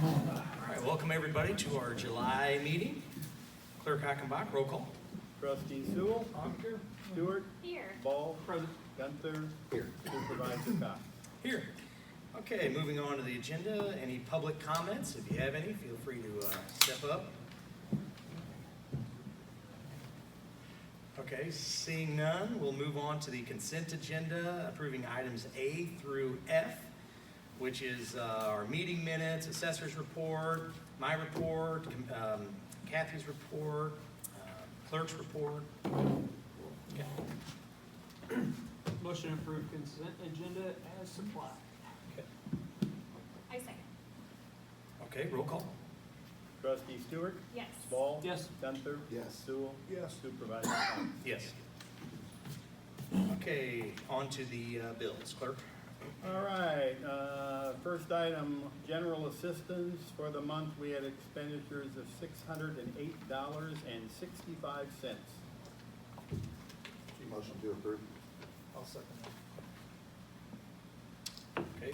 All right, welcome everybody to our July meeting. Clerk Hockenbach, roll call. Trustee Sewell. Here. Stewart. Here. Ball. Present. Gunther. Here. Supervisor Cox. Here. Okay, moving on to the agenda. Any public comments? If you have any, feel free to step up. Okay, seeing none, we'll move on to the consent agenda, approving items A through F, which is our meeting minutes, assessor's report, my report, Kathy's report, clerk's report. Okay. Motion to approve consent agenda as supplied. I second. Okay, roll call. Trustee Stewart. Yes. Ball. Yes. Gunther. Yes. Sewell. Yes. Supervisor Cox. Yes. Okay, on to the bills. Clerk. All right, first item, general assistance. For the month, we had expenditures of $608.65. Motion to approve. I'll second Okay,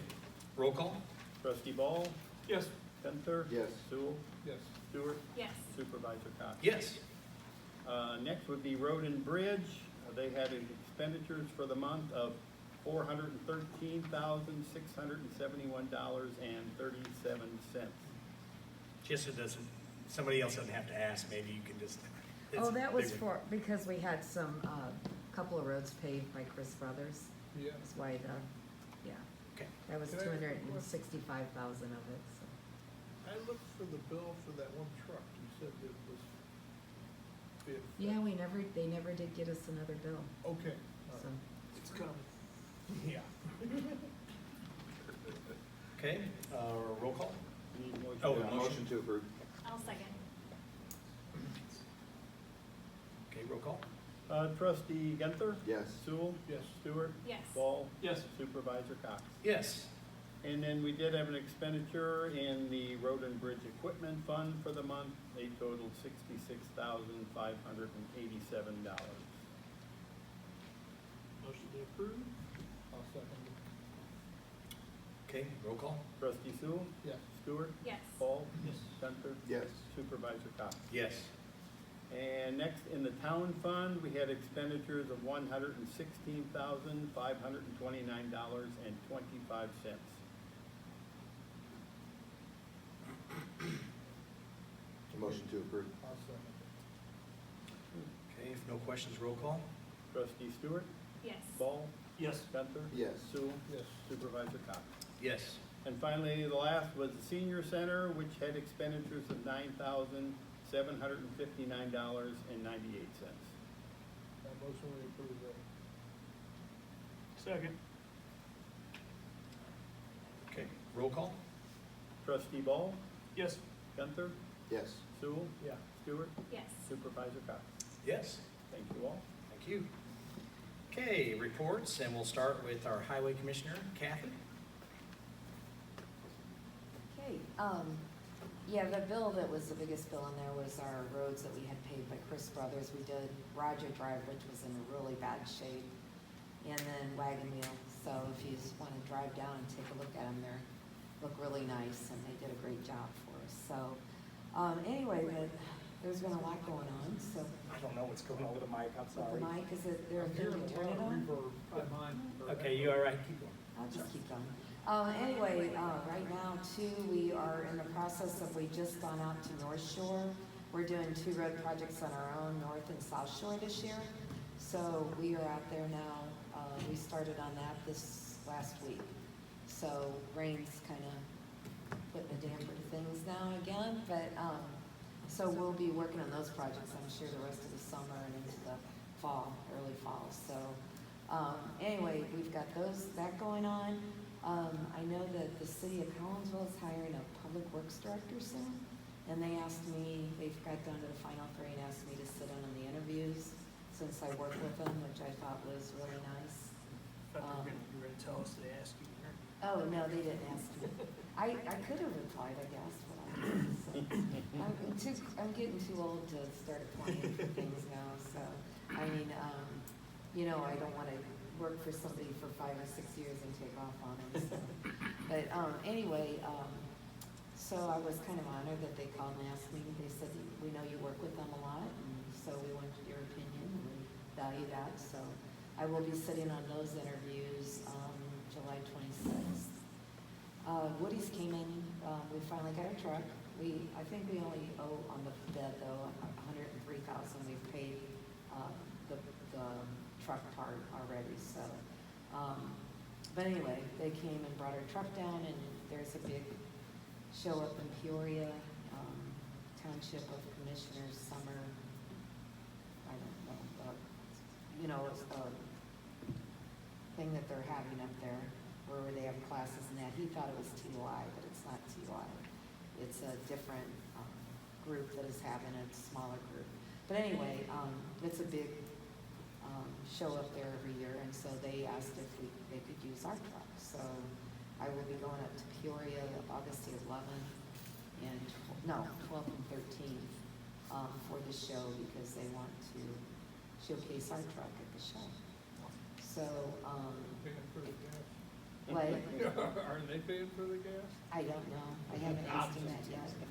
roll call. Trustee Ball. that. Yes. Gunther. Yes. Sewell. Yes. Stewart. Yes. Supervisor Cox. Yes. Next would be road and bridge. They had expenditures for the month of $413,671.37. Just so doesn't, somebody else doesn't have to ask, maybe you can just. Oh, that was they would- for, because we had some, couple of roads paved by Chris Brothers. Yeah. That's why yeah, Okay, that was Can I- 265,000 of it, so. I looked for the bill for that one truck, you said it was. Yeah, they never did get us another bill, Okay. so. It's coming. Yeah. okay, roll call. Need a motion? Oh, Yeah, motion to approve. I'll second. Okay, roll call. Trustee Gunther. Yes. Sewell. Yes. Stewart. Yes. Ball. Yes. Supervisor Cox. Yes. And then we did have an expenditure in the road and bridge equipment fund for the month. They totaled $66,587. Motion to approve. I'll second it. Okay, roll call. Trustee Sewell. Yes. Stewart. Yes. Paul. Yes. Gunther. Yes. Supervisor Cox. Yes. And next, in the town fund, we had expenditures of $116,529.25. Motion to approve. I'll second Okay, if no questions, roll call. Trustee Stewart. Yes. Ball. Yes. Gunther. Yes. Sewell. it. Yes. Supervisor Cox. Yes. And finally, the last was the senior center, which had expenditures of $9,759.98. That motion we approve that. Second. Okay, roll call. Trustee Ball. Yes. Gunther. Yes. Sewell. Yeah. Stewart. Yes. Supervisor Cox. Yes. Thank you all. Thank you. Okay, reports, and we'll start with our highway commissioner, Kathy. Okay, yeah, the bill that was the biggest bill in there was our roads that we had paid by Chris Brothers. We did Roger Drive, which was in a really bad shape, and then Wagon Wheel. So if you just want to drive down and take a look at them, they look really nice, and they did a great job for us. So, anyway, there's been a lot going on, so. I don't know what's going on with the mic, I'm With the mic, is it, there a thing to turn it on? Okay, you all right? Keep going. I'll just keep going. Anyway, right now too, we are in the process of, we just gone out to North Shore. We're doing 2 road projects on our own, North and South Shore this year. So we are out there now. We started on that this last week. So rain's kind of putting a damper to things now again, but, so we'll be working on those projects, I'm sure, the rest of the summer and into the fall, early fall. So, anyway, we've got that going on. I know that the city of Collinsville is hiring a public works director soon, and they asked me, they've got down to the final 3 and asked me to sit in on the interviews since I work with them, which I thought was really nice. I thought you were gonna tell us they asked you. Oh, no, they didn't ask me. I could have replied, I guess, but I didn't. So. I'm getting too old to start applying for things now, so, I mean, you know, I don't wanna work for somebody for 5 or 6 years and take off on them, so. But, anyway, So I was kind of honored that they called and asked me. They said, we know you work with them a lot, and so we wanted your opinion, and we value that. So I will be sitting on those interviews July 26th. Woody's came in. We finally got our truck. I think we only owe on the bed though $103,000. We've paid the truck part already. So, but anyway, they came and brought our truck down, and there's a big show up in Peoria, Township of Commissioners summer. I don't know, thing that they're having up there, where they have classes and that. He thought it was TOI, but it's not TOI. It's a different group that is having a smaller group. But anyway, it's a big show up there every year, and so they asked if they could use our truck. So I will be going up to Peoria August the 11th and 12th and 13th for the show, because they want to showcase our truck at the show. So, Paying for the gas? what? Are they paying for the gas? I don't know. I haven't asked him that yet, but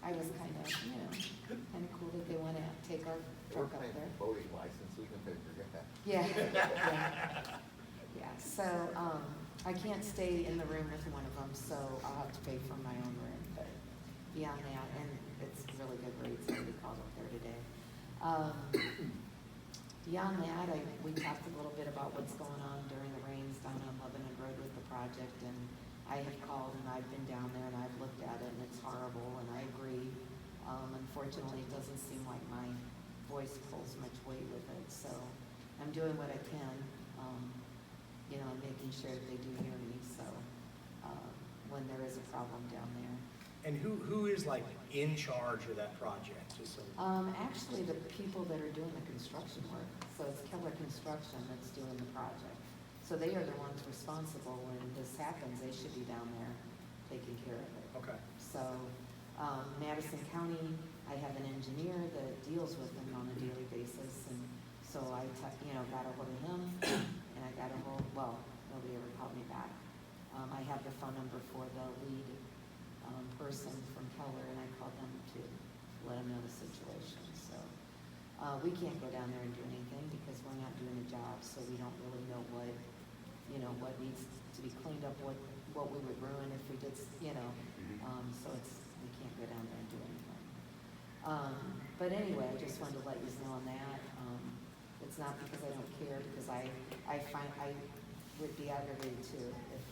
I was kind of cool that they want to take our We're truck up paying there. for boating license, we can pay for gas. Yeah, yeah. So, I can't stay in the room with one of them, so I'll have to pay for my own room, but beyond that, and it's really good rates, somebody called up there today. Beyond that, we talked a little bit about what's going on during the rains down on Lebanon Road with the project, and I had called and I've been down there and I've looked at it, and it's horrible, and I agree. Unfortunately, it doesn't seem like my voice pulls much weight with it, so I'm doing what I can, making sure that they do hear me, so, when there is a problem down there. And who is like in charge of that project, just so? Actually, the people that are doing the construction work, so it's Keller Construction that's doing the project. So they are the ones responsible when this happens. They should be down there taking care of it. Okay. So, Madison County, I have an engineer that deals with them on a daily basis, and so I got a hold of him, and I got a hold, nobody ever called me back. I have the phone number for the lead person from Keller, and I called them to let them know the situation. So we can't go down there and do anything because we're not doing a job, so we don't really know what needs to be cleaned up, what we would ruin if we did, so we can't go down there and do anything. But anyway, I just wanted to let you know on that. It's not because I don't care, because I would be aggravated too if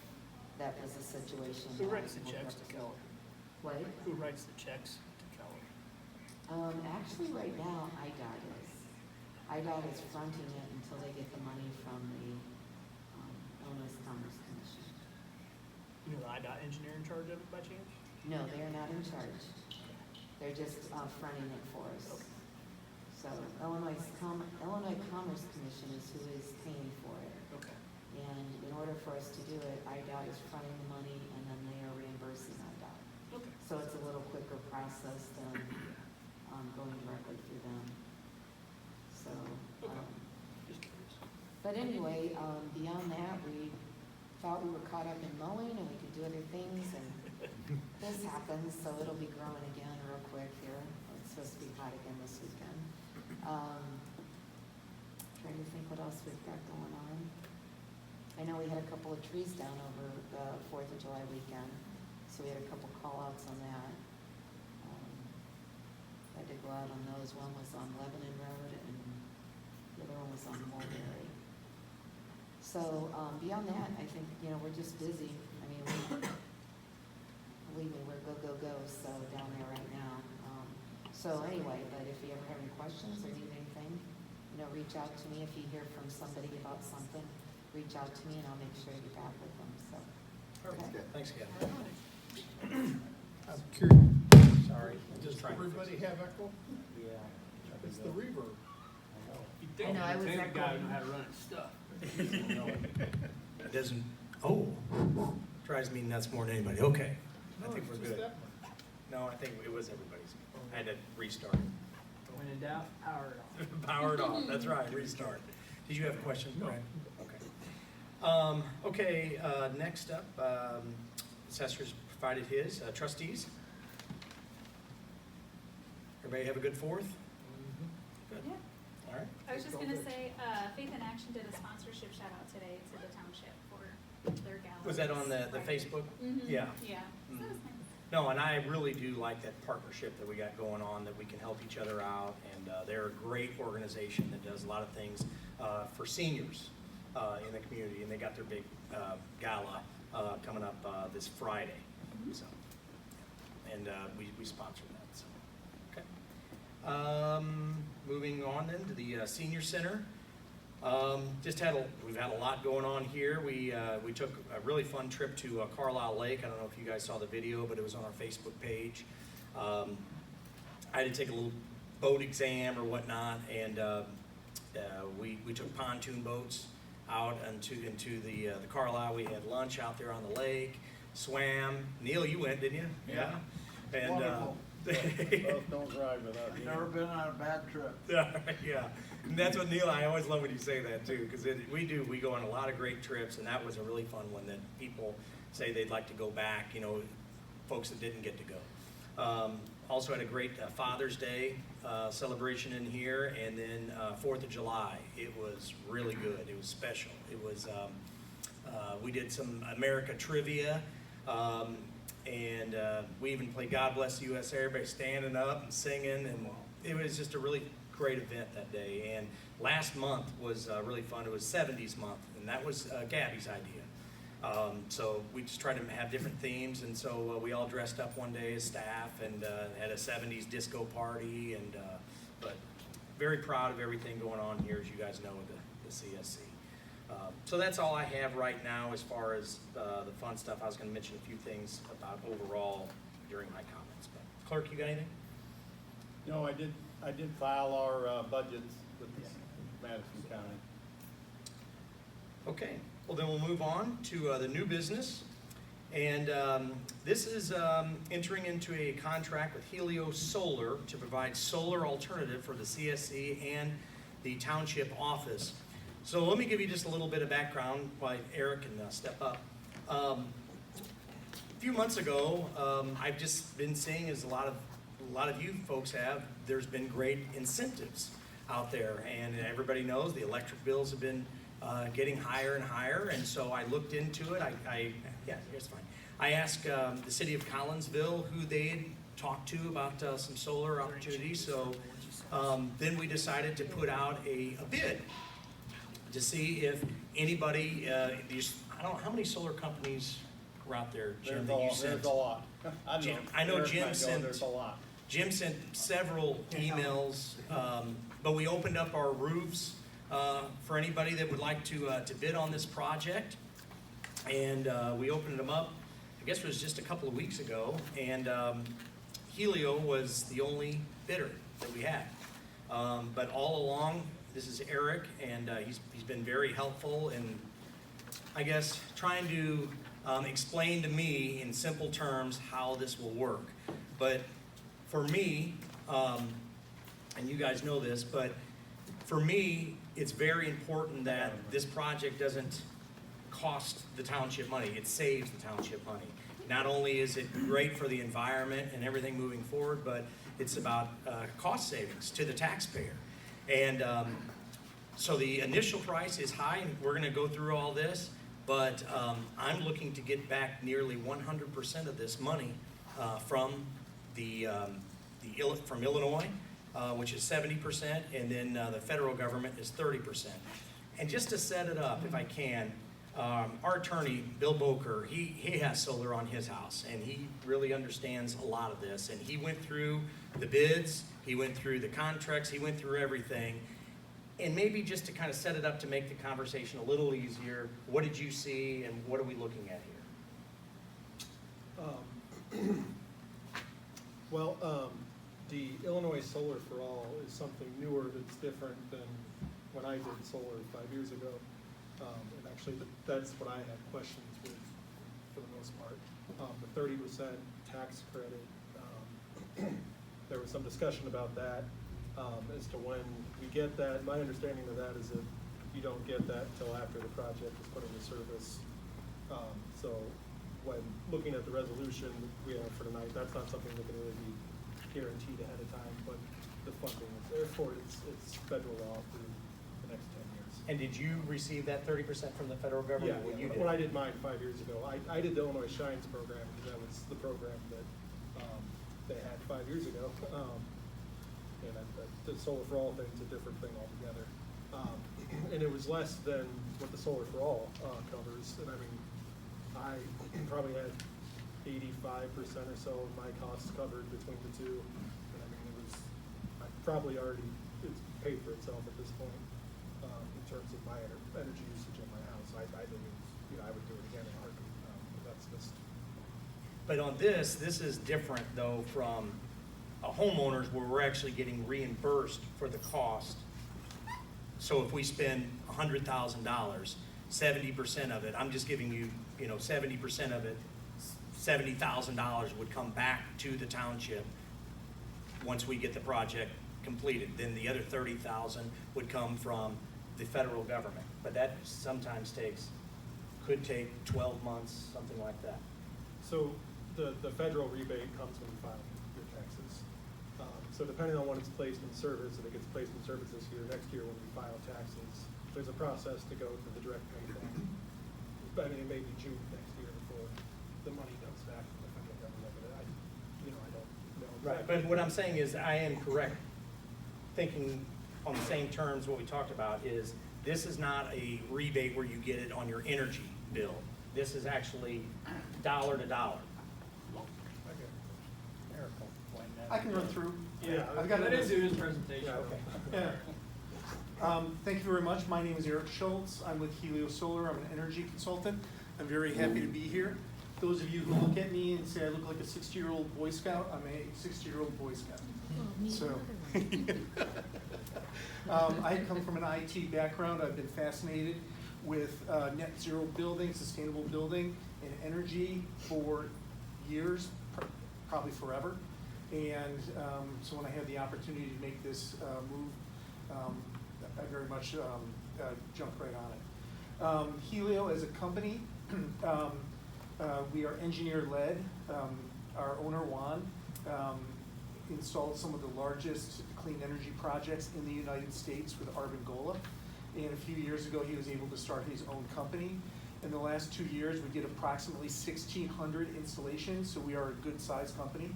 that was a situation. Who that writes the woke checks up to Keller? What? Who writes the checks to Keller? Actually, right now, IDOT is. IDOT is fronting it until they get the money from the Illinois Commerce Commission. You know the IDOT engineer in charge of it by chance? No, they are not in charge. They're just fronting it for us. Okay. So Illinois Commerce Commission is who is paying for it. Okay. And in order for us to do it, IDOT is fronting the money, and then they are reimbursing IDOT. Okay. So it's a little quicker process than going directly through them. So, Just curious. but anyway, beyond that, we thought we were caught up in mowing and we could do other things, and this happens, so it'll be growing again real quick here. It's supposed to be hot again this weekend. Trying to think what else we've got going on. I know we had a couple of trees down over the 4th of July weekend, so we had a couple call-outs on that. I did go out on those. One was on Lebanon Road, and the other one was on Mulberry. So, beyond that, I think, we're just busy. I mean, believe me, we're go, so down there right now. So anyway, but if you ever have any questions or need anything, reach out to me. If you hear from somebody about something, reach out to me and I'll make sure you get back with them, so. Okay. Thanks, Ken. I'm curious, Sorry, does just trying to. everybody have echo? Yeah. It's the reverb. I know, I was Guy echoing. know how to run his stuff. It doesn't, drives me nuts more than anybody. Okay, I No, think it's we're just good. that one. No, I think it was everybody's. I had to restart. When in doubt, power it off. Powered off, that's right, restart. Did you have a question, No. Brian? Okay. Okay, next up, assessors provided his. Trustees? Everybody have a good Fourth? Good. Yeah. All right. I was just gonna say, Faith in Action did a sponsorship shout out today to the township for their gala. Was that on the Right. Facebook? Mhm. Yeah. Yeah, so that was Mhm. nice. No, and I really do like that partnership that we got going on, that we can help each other out, and they're a great organization that does a lot of things for seniors in the community, and they got their big gala coming up this Friday, so, and we sponsor that, so, okay. Moving on then to the senior center. We've had a lot going on here. We took a really fun trip to Carlisle Lake. I don't know if you guys saw the video, but it was on our Facebook page. I had to take a little boat exam or whatnot, and we took pontoon boats out into the Carlisle. We had lunch out there on the lake, swam. Neil, you went, didn't you? Yeah. And Wonderful. Both don't drive without I've you. never been on a bad trip. Yeah, and that's what Neil, I always love when you say that too, because we go on a lot of great trips, and that was a really fun one that people say they'd like to go back, folks that didn't get to go. Also had a great Father's Day celebration in here, and then 4th of July. It was really good. It was special. It was, we did some America trivia, and we even played God Bless the USA, everybody standing up and singing, and it was just a really great event that day. And last month was really fun. It was 70s month, and that was Gabby's idea. So we just tried to have different themes, and so we all dressed up one day as staff and had a 70s disco party, and but very proud of everything going on here, as you guys know, with the CSC. So that's all I have right now as far as the fun stuff. I was going to mention a few things about overall during my comments. But Clerk, you got anything? No, I did file our budgets with Madison County. Okay, well then we'll move on to the new business. And this is entering into a contract with Helio Solar to provide solar alternative for the CSC and the township office. So let me give you just a little bit of background while Eric can step up. A few months ago, I've just been seeing, as a lot of you folks have, there's been great incentives out there, and everybody knows the electric bills have been getting higher and higher, and so I looked into it. Yeah, it's fine. I asked the city of Collinsville who they had talked to about some solar opportunities, so then we decided to put out a bid to see if anybody, I don't know, how many solar companies were out there, Jim, that you sent? There's a lot. I know Eric Jim might know sent- There's a lot. Jim sent several emails, but we opened up our roofs for anybody that would like to bid on this project. And we opened them up, I guess it was just a couple of weeks ago, and Helio was the only bidder that we had. But all along, this is Eric, and he's been very helpful in, I guess, trying to explain to me in simple terms how this will work. But for me, and you guys know this, but for me, it's very important that this project doesn't cost the township money. It saves the township money. Not only is it great for the environment and everything moving forward, but it's about cost savings to the taxpayer. And so the initial price is high, and we're going to go through all this, but I'm looking to get back nearly 100% of this money from from Illinois, which is 70%, and then the federal government is 30%. And just to set it up, if I can, our attorney, Bill Boker, he has solar on his house, and he really understands a lot of this. And he went through the bids, he went through the contracts, he went through everything. And maybe just to kind of set it up to make the conversation a little easier, what did you see and what are we looking at here? The Illinois Solar for All is something newer that's different than when I did solar 5 years ago. And actually, that's what I had questions with for the most part. The 30% tax credit, there was some discussion about that as to when we get that. My understanding of that is that you don't get that until after the project is put into service. So when looking at the resolution we have for tonight, that's not something that can really be guaranteed ahead of time, but the funding is there for it. It's federal law through the next 10 years. And did you receive that 30% from the federal government? Yeah, or you when I did mine 5 years ago, I did the Illinois Shines program because that was the program that they had 5 years ago. And the Solar for All thing's a different thing altogether. And it was less than what the Solar for All covers. And I mean, I probably had 85% or so of my costs covered between the two. And I mean, I probably already, it's paid for itself at this point in terms of my energy usage in my house. I think it's, I would do it again in a heartbeat. But that's just. But on this is different though from a homeowners where we're actually getting reimbursed for the cost. So if we spend $100,000, 70% of it, I'm just giving you, 70% of it, $70,000 would come back to the township once we get the project completed. Then the other $30,000 would come from the federal government. But that sometimes could take 12 months, something like that. So the federal rebate comes when you file your taxes. So depending on when it's placed in service, if it gets placed in service this year, next year when we file taxes, there's a process to go to the direct pay thing. But I mean, it may be June next year before the money comes back from the federal government, but I don't know. Right, but what I'm saying is I am correct, thinking on the same terms what we talked about is this is not a rebate where you get it on your energy bill. This is actually dollar to dollar. I can run through. Yeah. I've got Let it. him do his presentation. Yeah, okay. Yeah. Thank you very much. My name is Eric Schultz. I'm with Helio Solar. I'm an energy consultant. I'm very happy to be here. Those of you who look at me and say I look like a 60-year-old Boy Scout, I'm a 60-year-old Boy Scout. So, I come from an IT background. I've been fascinated with net zero building, sustainable building, and energy for years, probably forever. And so when I had the opportunity to make this move, I very much jumped right on it. Helio as a company, we are engineer-led. Our owner, Juan, installed some of the largest clean energy projects in the United States with Arbengola. And a few years ago, he was able to start his own company. In the last 2 years, we did approximately 1,600 installations, so we are a good-sized company.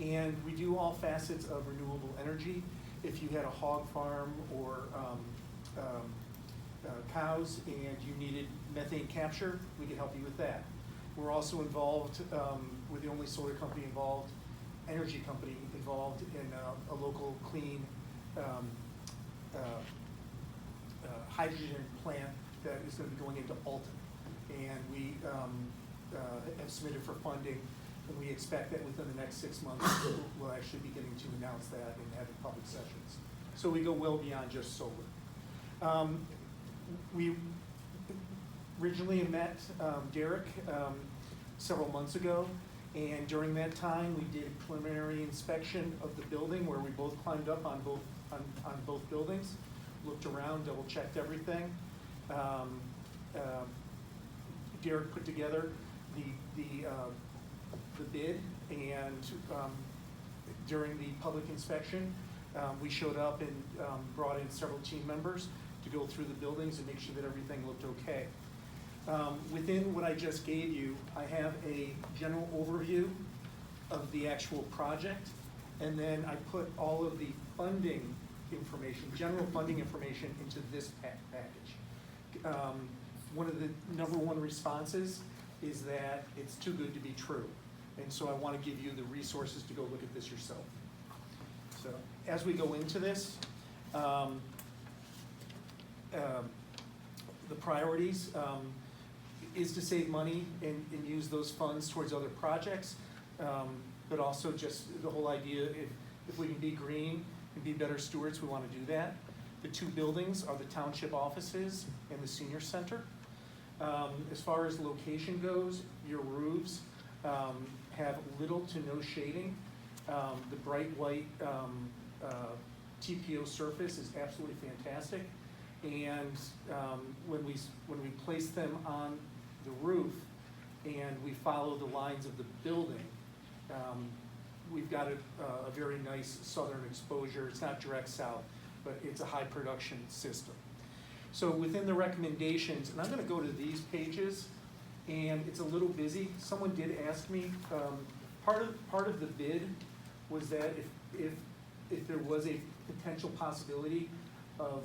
And we do all facets of renewable energy. If you had a hog farm or cows and you needed methane capture, we could help you with that. We're also involved, we're the only solar company involved, energy company involved in a local clean hydrogen plant that is going to be going into Alton. And we have submitted for funding, and we expect that within the next 6 months, we'll actually be getting to announce that and having public sessions. So we go well beyond just solar. We originally met Derek several months ago, and during that time, we did a preliminary inspection of the building where we both climbed up on both buildings, looked around, double-checked everything. Derek put together the bid, and during the public inspection, we showed up and brought in several team members to go through the buildings and make sure that everything looked okay. Within what I just gave you, I have a general overview of the actual project, and then I put all of the funding information, general funding information into this package. One of the #1 responses is that it's too good to be true. And so I want to give you the resources to go look at this yourself. So as we go into this, the priorities is to save money and use those funds towards other projects, but also just the whole idea, if we can be green and be better stewards, we want to do that. The 2 buildings are the township offices and the senior center. As far as location goes, your roofs have little to no shading. The bright white TPO surface is absolutely fantastic. And when we place them on the roof, and we follow the lines of the building, we've got a very nice southern exposure. It's not direct south, but it's a high production system. So within the recommendations, and I'm gonna go to these pages, and it's a little busy. Someone did ask me, part of the bid was that if there was a potential possibility of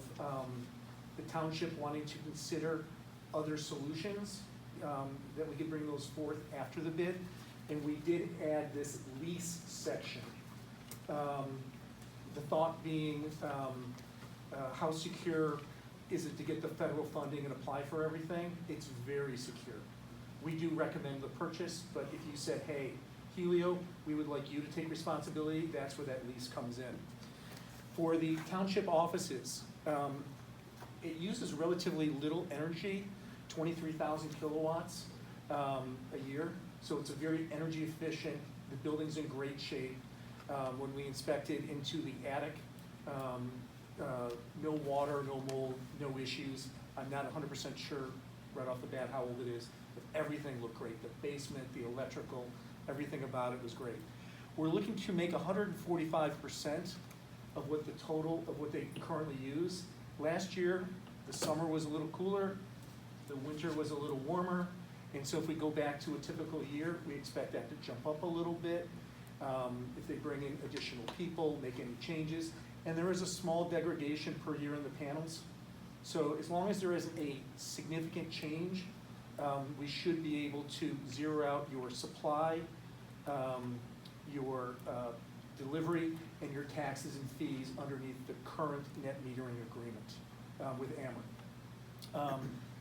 the township wanting to consider other solutions, that we could bring those forth after the bid. And we did add this lease section. The thought being, how secure is it to get the federal funding and apply for everything? It's very secure. We do recommend the purchase, but if you said, hey, Helio, we would like you to take responsibility, that's where that lease comes in. For the township offices, it uses relatively little energy, 23,000 kilowatts a year. So it's a very energy efficient. The building's in great shape. When we inspected into the attic, no water, no mold, no issues. I'm not 100% sure right off the bat how old it is, but everything looked great. The basement, the electrical, everything about it was great. We're looking to make 145% of what the total of what they currently use. Last year, the summer was a little cooler, the winter was a little warmer, and so if we go back to a typical year, we expect that to jump up a little bit. If they bring in additional people, make any changes, and there is a small degradation per year in the panels. So as long as there isn't a significant change, we should be able to zero out your supply, your delivery, and your taxes and fees underneath the current net metering agreement with Ameren.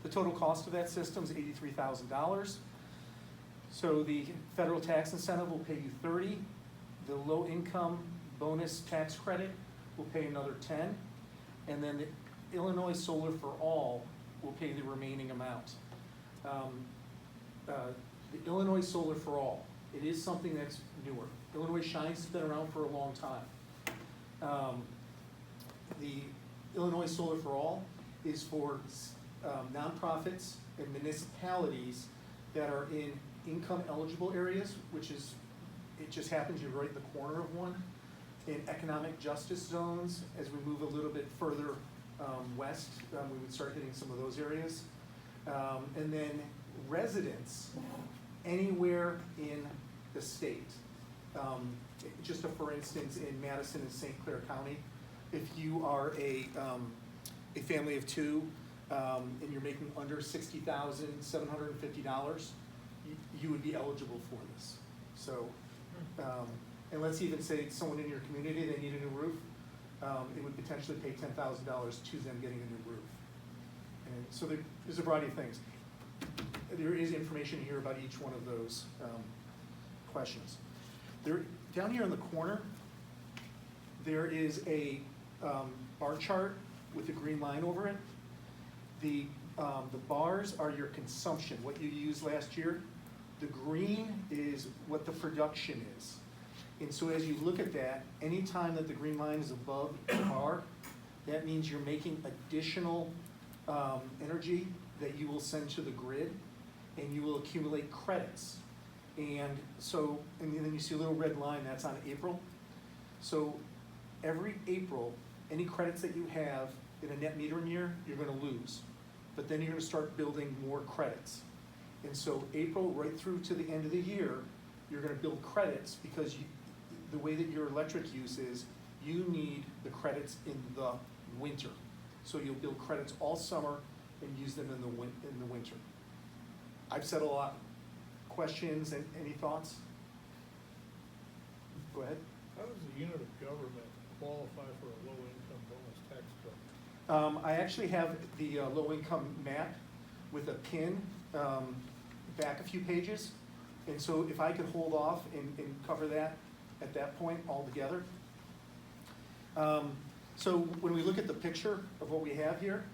The total cost of that system is $83,000. So the federal tax incentive will pay you $30,000. The low income bonus tax credit will pay another $10,000. And then the Illinois Solar for All will pay the remaining amount. The Illinois Solar for All, it is something that's newer. Illinois Shines has been around for a long time. The Illinois Solar for All is for nonprofits and municipalities that are in income eligible areas, which is, it just happens you're right in the corner of one. In economic justice zones, as we move a little bit further west, we would start hitting some of those areas. And then residents anywhere in the state. Just for instance, in Madison and St. Clair County, if you are a family of two and you're making under $60,750, you would be eligible for this. So, and let's even say someone in your community, they need a new roof, it would potentially pay $10,000 to them getting a new roof. And so there's a variety of things. There is information here about each one of those questions. Down here in the corner, there is a bar chart with a green line over it. The bars are your consumption, what you used last year. The green is what the production is. And so as you look at that, anytime that the green line is above the bar, that means you're making additional energy that you will send to the grid, and you will accumulate credits. And so, and then you see a little red line, that's on April. So every April, any credits that you have in a net metering year, you're gonna lose. But then you're gonna start building more credits. And so April right through to the end of the year, you're gonna build credits because the way that your electric use is, you need the credits in the winter. So you'll build credits all summer and use them in the winter. I've said a lot. Questions and any thoughts? Go ahead. How does a unit of government qualify for a low-income bonus tax credit? I actually have the low-income map with a pin back a few pages. And so if I could hold off and cover that at that point altogether. So when we look at the picture of what we have here,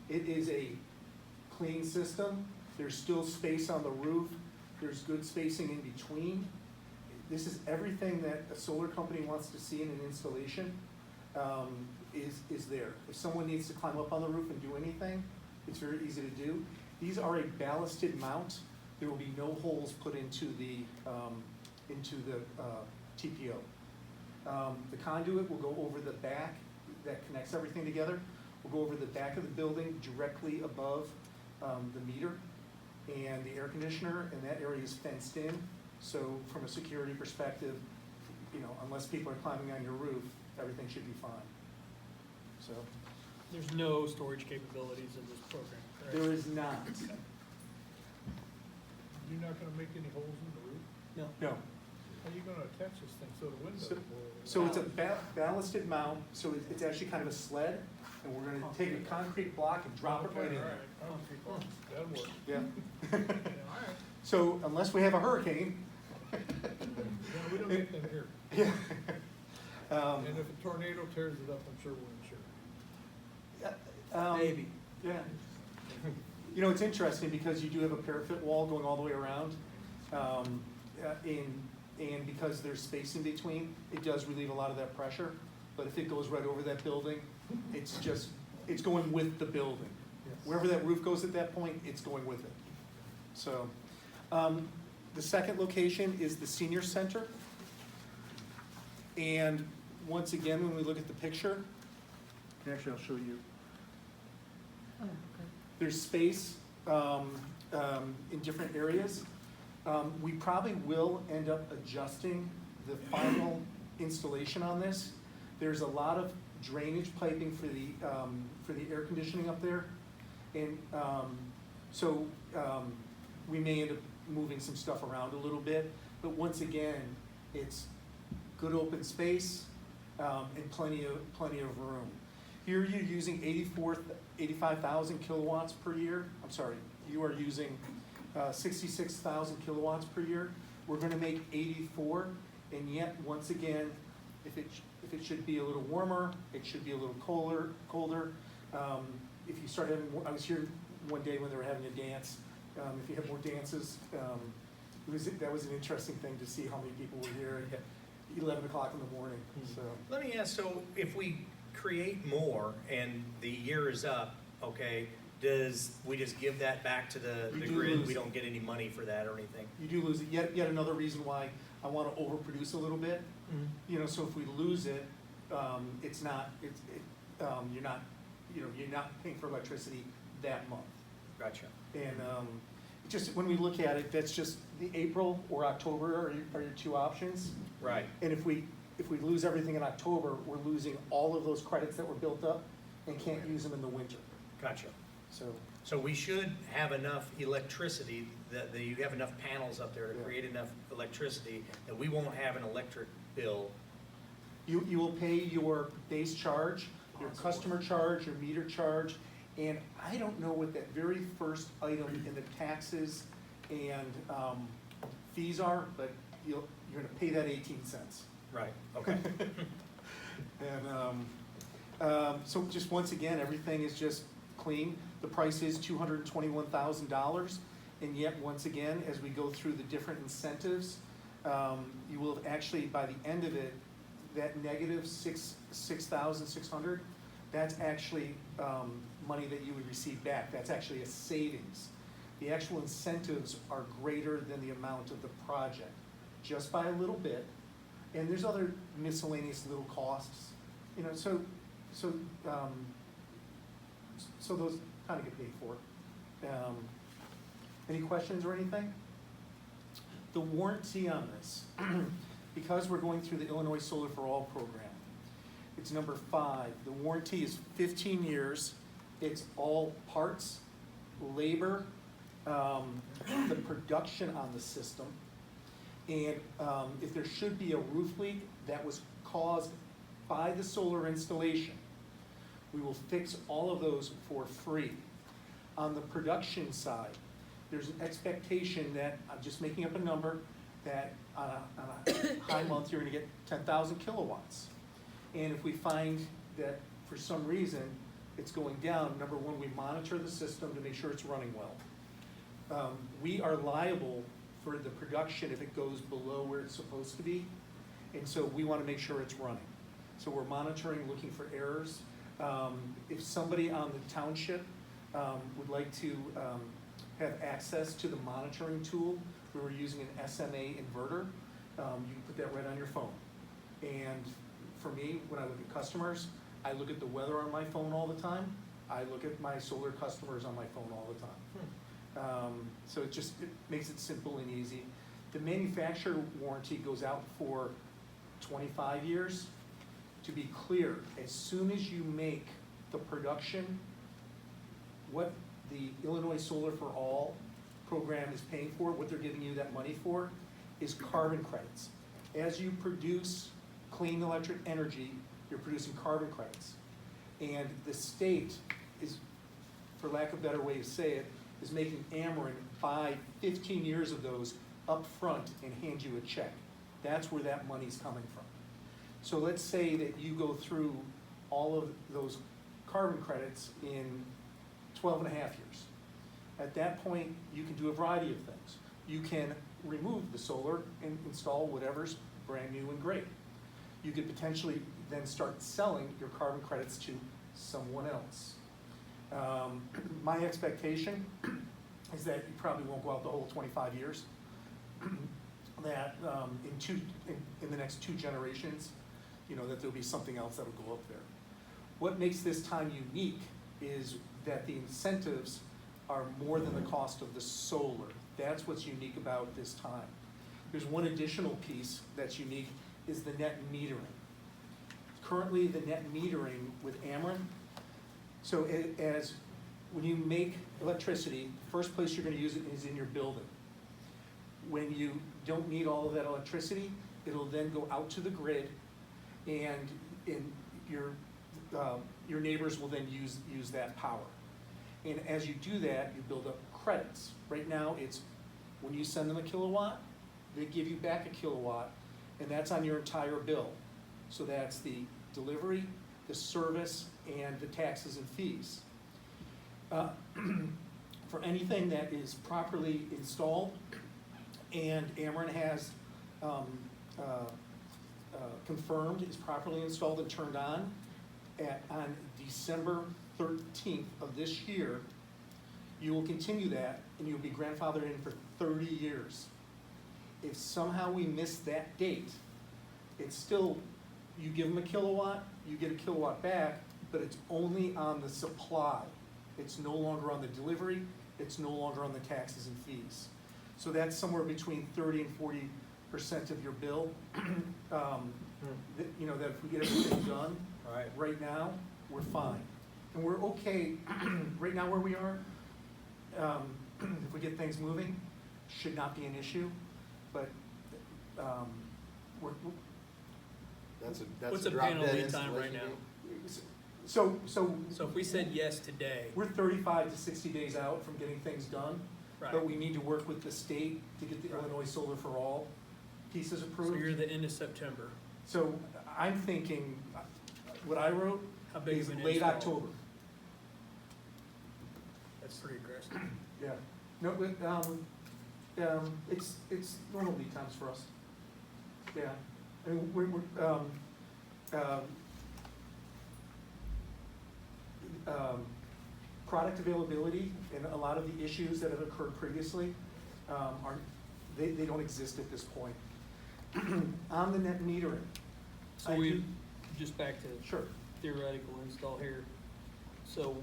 it is a clean system. There's still space on the roof. There's good spacing in between. This is everything that a solar company wants to see in an installation is there. If someone needs to climb up on the roof and do anything, it's very easy to do. These are a ballasted mount, There will be no holes put into the TPO. The conduit will go over the back that connects everything together. Will go over the back of the building directly above the meter. And the air conditioner, and that area is fenced in. So from a security perspective, you know, unless people are climbing on your roof, everything should be fine. So, There's no storage capabilities in this program, correct? there is not. You're not gonna make any holes in the roof? No. How are you gonna attach this thing so the windows So- will? So it's a ballasted mount, so it's actually kind of a sled, and we're gonna take a concrete block and drop it right in All there. right, that'll work. Yeah. Yeah, all right. So unless we have a hurricane. Yeah, we don't get them here. Yeah. And if a tornado tears it up, I'm sure we're insured. Maybe. Yeah. You know, it's interesting because you do have a parapet wall going all the way around. And because there's space in between, it does relieve a lot of that pressure. But if it goes right over that building, it's going with the building. Wherever that roof goes at that point, it's going with it. So, the second location is the senior center. And once again, when we look at the picture, and actually I'll show you. There's space in different areas. We probably will end up adjusting the final installation on this. There's a lot of drainage piping for the air conditioning up there. And so we may end up moving some stuff around a little bit. But once again, it's good open space and plenty of room. Here you're using 85,000 kilowatts per year. I'm sorry, you are using 66,000 kilowatts per year. We're gonna make 84, and yet, once again, if it should be a little warmer, it should be a little colder. If you start having more, I was here one day when they were having a dance. If you have more dances, that was an interesting thing to see how many people were here at 11 o'clock in the morning, so. Let me ask, so if we create more and the year is up, okay, we just give that back to the You do grid? lose We it. don't get any money for that or anything? You do lose it. Yet another reason why I want to overproduce a little bit. You know, so if we lose it, you're not paying for electricity that month. Gotcha. And just when we look at it, that's just the April or October are your two options. Right. And if we lose everything in October, we're losing all of those credits that were built up and can't use them in the winter. Gotcha. So we should have enough electricity, that you have enough panels up there to create enough electricity that we won't have an electric bill. you will pay your base charge, your customer charge, your meter charge, and I don't know what that very first item in the taxes and fees are, but you're gonna pay that 18 cents. Right, okay. And so just once again, everything is just clean. The price is $221,000, and yet once again, as we go through the different incentives, you will actually, by the end of it, that negative 6,600, that's actually money that you would receive back. That's actually a savings. The actual incentives are greater than the amount of the project, just by a little bit. And there's other miscellaneous little costs, you know, so those kind of get paid for. Any questions or anything? The warranty on this, because we're going through the Illinois Solar for All program, it's number 5. The warranty is 15 years. It's all parts, labor, the production on the system. And if there should be a roof leak that was caused by the solar installation, we will fix all of those for free. On the production side, there's an expectation that, I'm just making up a number, that on a high month, you're gonna get 10,000 kilowatts. And if we find that for some reason it's going down, number one, we monitor the system to make sure it's running well. We are liable for the production if it goes below where it's supposed to be, and so we wanna make sure it's running. So we're monitoring, looking for errors. If somebody on the township would like to have access to the monitoring tool. We were using an SMA inverter. You can put that right on your phone. And for me, when I look at customers, I look at the weather on my phone all the time. I look at my solar customers on my phone all the time. So it makes it simple and easy. The manufacturer warranty goes out for 25 years. To be clear, as soon as you make the production, what the Illinois Solar for All program is paying for, what they're giving you that money for, is carbon credits. As you produce clean electric energy, you're producing carbon credits. And the state is, for lack of a better way to say it, is making Ameren buy 15 years of those up front and hand you a check. That's where that money's coming from. So let's say that you go through all of those carbon credits in 12 and a half years. At that point, you can do a variety of things. You can remove the solar and install whatever's brand new and great. You could potentially then start selling your carbon credits to someone else. My expectation is that you probably won't go out the whole 25 years. That in the next 2 generations, that there'll be something else that will go up there. What makes this time unique is that the incentives are more than the cost of the solar. That's what's unique about this time. There's one additional piece that's unique, is the net metering. Currently, the net metering with Ameren, so when you make electricity, the first place you're gonna use it is in your building. When you don't need all of that electricity, it'll then go out to the grid, and your neighbors will then use that power. And as you do that, you build up credits. Right now, it's when you send them a kilowatt, they give you back a kilowatt, and that's on your entire bill. So that's the delivery, the service, and the taxes and fees. For anything that is properly installed, and Ameren has confirmed is properly installed and turned on, on December 13th of this year, you will continue that, and you'll be grandfathered in for 30 years. If somehow we miss that date, it's still, you give them a kilowatt, you get a kilowatt back, but it's only on the supply. It's no longer on the delivery, it's no longer on the taxes and fees. So that's somewhere between 30 and 40% of your bill. That if we get everything done, right now, we're fine. And we're okay, right now where we are, if we get things moving, should not be an issue, but That's What's a a drop panel dead lead time right installation now? date? So So if we said yes today, we're 35 to 60 days out from getting things done, right, but we need to work with the state to get the Right. Illinois Solar for All pieces so approved. you're the end of September. So I'm thinking, what I wrote How big is of an late install? October. That's pretty aggressive. Yeah. No, but, it's normal lead times for us. Yeah. I mean, product availability and a lot of the issues that have occurred previously, they don't exist at this point. On the net metering. So I we, do- just back to Sure. theoretical install here. So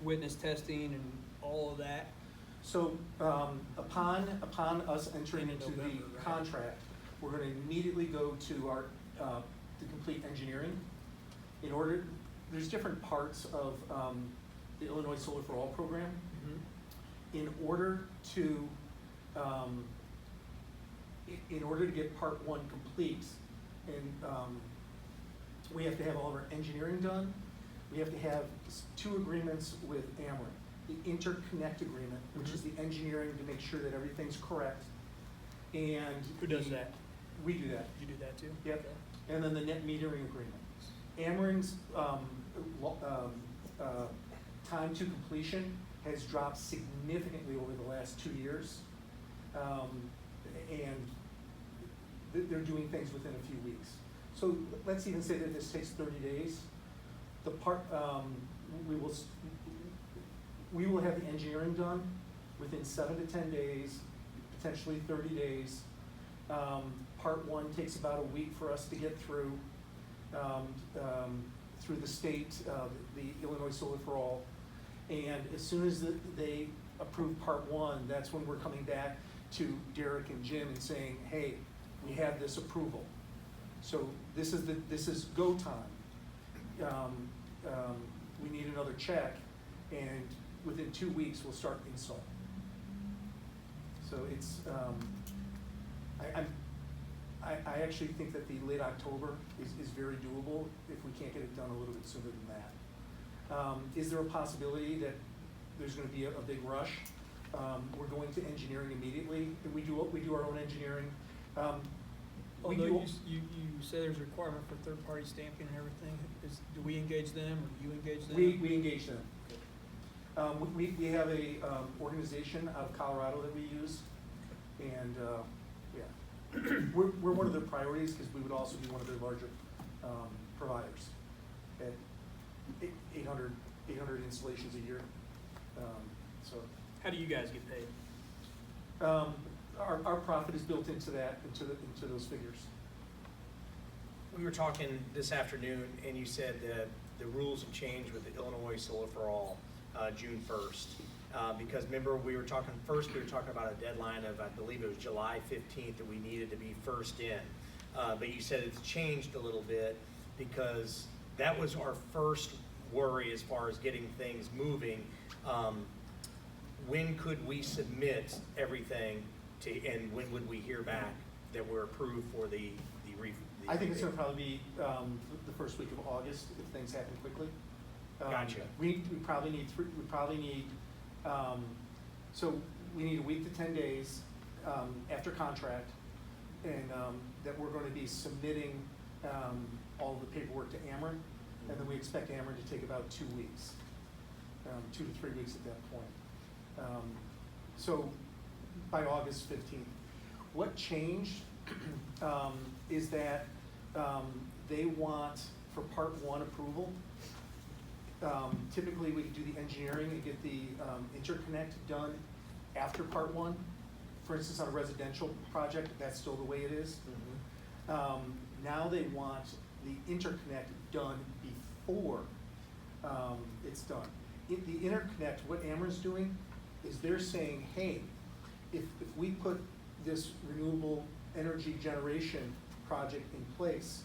witness testing and all of that, So, upon us entering In into the November, right? contract, we're gonna immediately go to our, to complete engineering. There's different parts of, the Illinois Solar for All program. In order to get part 1 complete, and, we have to have all of our engineering done. We have to have 2 agreements with Ameren. The interconnect agreement, which is the engineering to make sure that everything's correct, and. who does that? We do that. You do that too? Yep. Okay. And then the net metering agreement. Ameren's time to completion has dropped significantly over the last 2 years. And they're doing things within a few weeks. So let's even say that this takes 30 days. The part, we will have the engineering done within 7 to 10 days, potentially 30 days. Part one takes about a week for us to get through the state, the Illinois Solar for All. And as soon as they approve part one, that's when we're coming back to Derek and Jim and saying, hey, we have this approval. So this is go time. We need another check, and within 2 weeks, we'll start install. So it's, I actually think that the late October is very doable if we can't get it done a little bit sooner than that. Is there a possibility that there's gonna be a big rush? We're going to engineering immediately. We do our own engineering. We Although do- you say there's a requirement for third-party stamping and everything, do we engage them or do you engage them? We engage them. We have a organization out of Colorado that we use, and yeah, we're one of their priorities because we would also be one of their larger providers at 800 installations a year. So How do you guys get paid? our profit is built into that, into those figures. We were talking this afternoon, and you said that the rules have changed with the Illinois Solar for All, June 1st. Because remember, we were talking about a deadline of, I believe it was July 15th, that we needed to be first in. But you said it's changed a little bit, because that was our first worry as far as getting things moving. When could we submit everything to, and when would we hear back that we're approved for the I think it's gonna probably be the first week of August if things happen quickly. Gotcha. We probably need so we need a week to 10 days after contract, and that we're gonna be submitting all of the paperwork to Ameren, and then we expect Ameren to take about 2 weeks, 2 to 3 weeks at that point. So by August 15th. What changed is that they want, for part one approval, typically we do the engineering and get the interconnect done after part one. For instance, on a residential project, that's still the way it is. Now they want the interconnect done before it's done. The interconnect, what Ameren's doing is they're saying, hey, if we put this renewable energy generation project in place,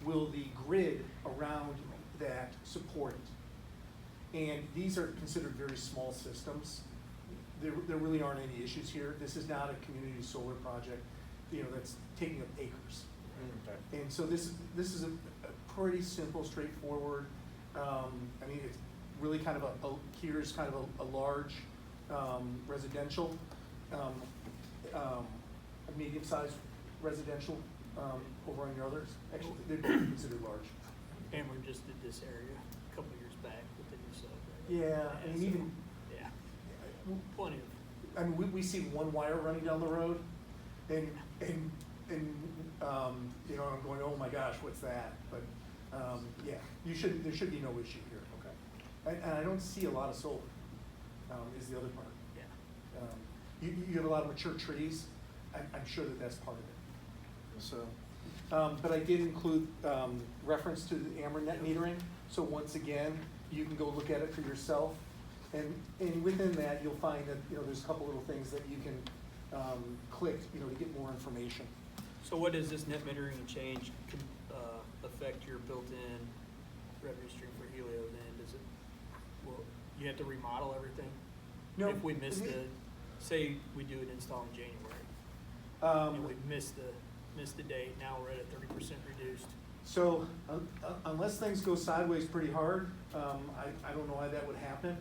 will the grid around that support it? And these are considered very small systems. There really aren't any issues here. This is not a community solar project, that's taking up acres. And so this is a pretty simple, straightforward, it's really kind of here's kind of a large residential, a medium-sized residential over on your others. Actually, they're both considered large. Ameren just did this area a couple years back with the new sub. Yeah, and even, Yeah, plenty of. we see one wire running down the road, and I'm going, oh my gosh, what's that? But yeah, there should be no issue here. Okay. And I don't see a lot of solar. Is the other part. Yeah. You have a lot of mature trees. I'm sure that's part of it. So, but I did include reference to the Ameren net metering. So once again, you can go look at it for yourself, and within that, you'll find that there's a couple little things that you can click to get more information. So what does this net metering change affect your built-in revenue stream for Helio then? Does it, well, you have to remodel everything? No. If we miss say we do an install in January, and we missed the date, now we're at a 30% reduced. So unless things go sideways pretty hard, I don't know why that would happen.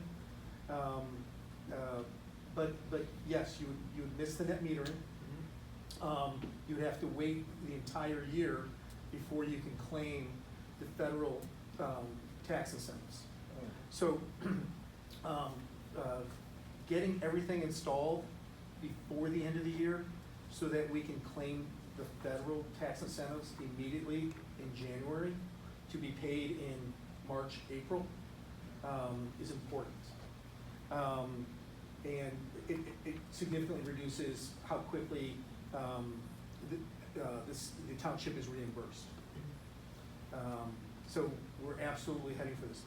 But yes, you would miss the net metering. You would have to wait the entire year before you can claim the federal tax incentives. So getting everything installed before the end of the year so that we can claim the federal tax incentives immediately in January to be paid in March, April is important. And it significantly reduces how quickly the township is reimbursed. So we're absolutely heading for this.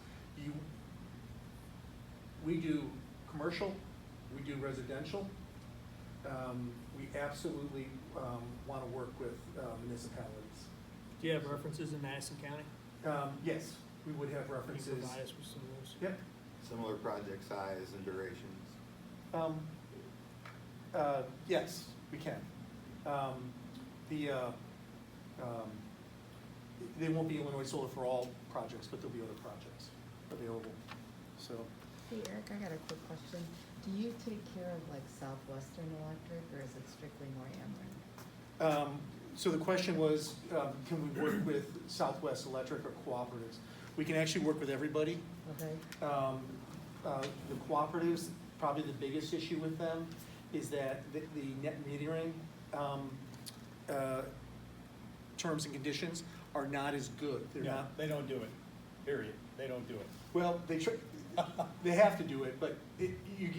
We do commercial, we do residential. We absolutely want to work with municipalities. Do you have references in Madison County? Yes, we would have Can you references. provide us with some of those? Yep. Similar project size and durations. Yes, we can. They won't be Illinois Solar for All projects, but there'll be other projects available, so. Hey Eric, I got a quick question. Do you take care of like Southwestern Electric or is it strictly more Ameren? So the question was, can we work with Southwest Electric or cooperatives? We can actually work with everybody. Okay, The cooperatives, probably the biggest issue with them is that the net metering terms and conditions are not as good. They're Yeah, not, they don't do it, period. They don't do it. well, they have to do it, but you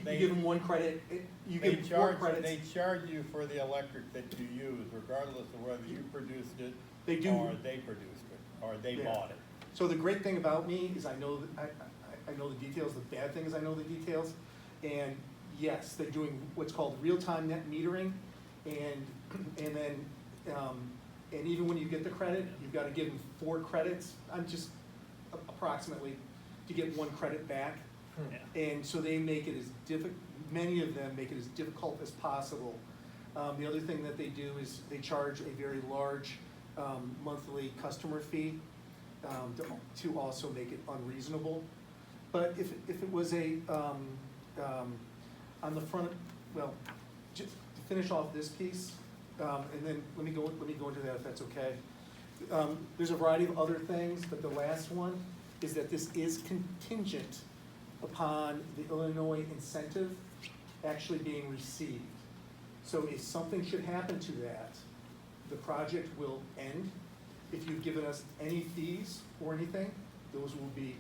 They- give them one credit, you They give them 4 charge, credits. they charge you for the electric that you use, regardless of whether you produced it They do. or they produced it, or they Yeah. bought it. So the great thing about me is I know, I know the details, the bad thing is I know the details. And yes, they're doing what's called real-time net metering, and then, and even when you get the credit, you've gotta give them 4 credits, I'm just approximately, to get 1 credit back. Yeah. And so they make it as many of them make it as difficult as possible. The other thing that they do is they charge a very large monthly customer fee to also make it unreasonable. But if it was on the front, well, just to finish off this piece, and then let me go into that if that's okay. There's a variety of other things, but the last one is that this is contingent upon the Illinois incentive actually being received. So if something should happen to that, the project will end. If you've given us any fees or anything, those will be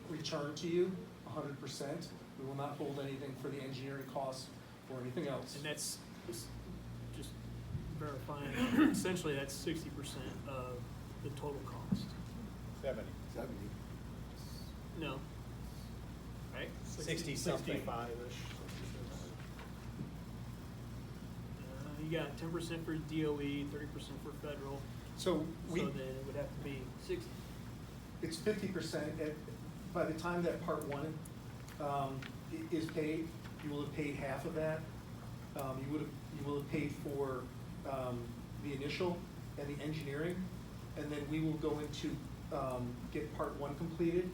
returned to you 100%. We will not hold anything for the engineering costs or anything else. And that's just verifying, essentially that's 60% of the total cost. 70. 70. No. Right? 60 something. 65-ish. You got 10% for DOE, 30% for federal, So so then it would have to be 60. it's 50%. By the time that part 1 is paid, you will have paid half of that. You will have paid for the initial and the engineering, and then we will go into get part 1 completed.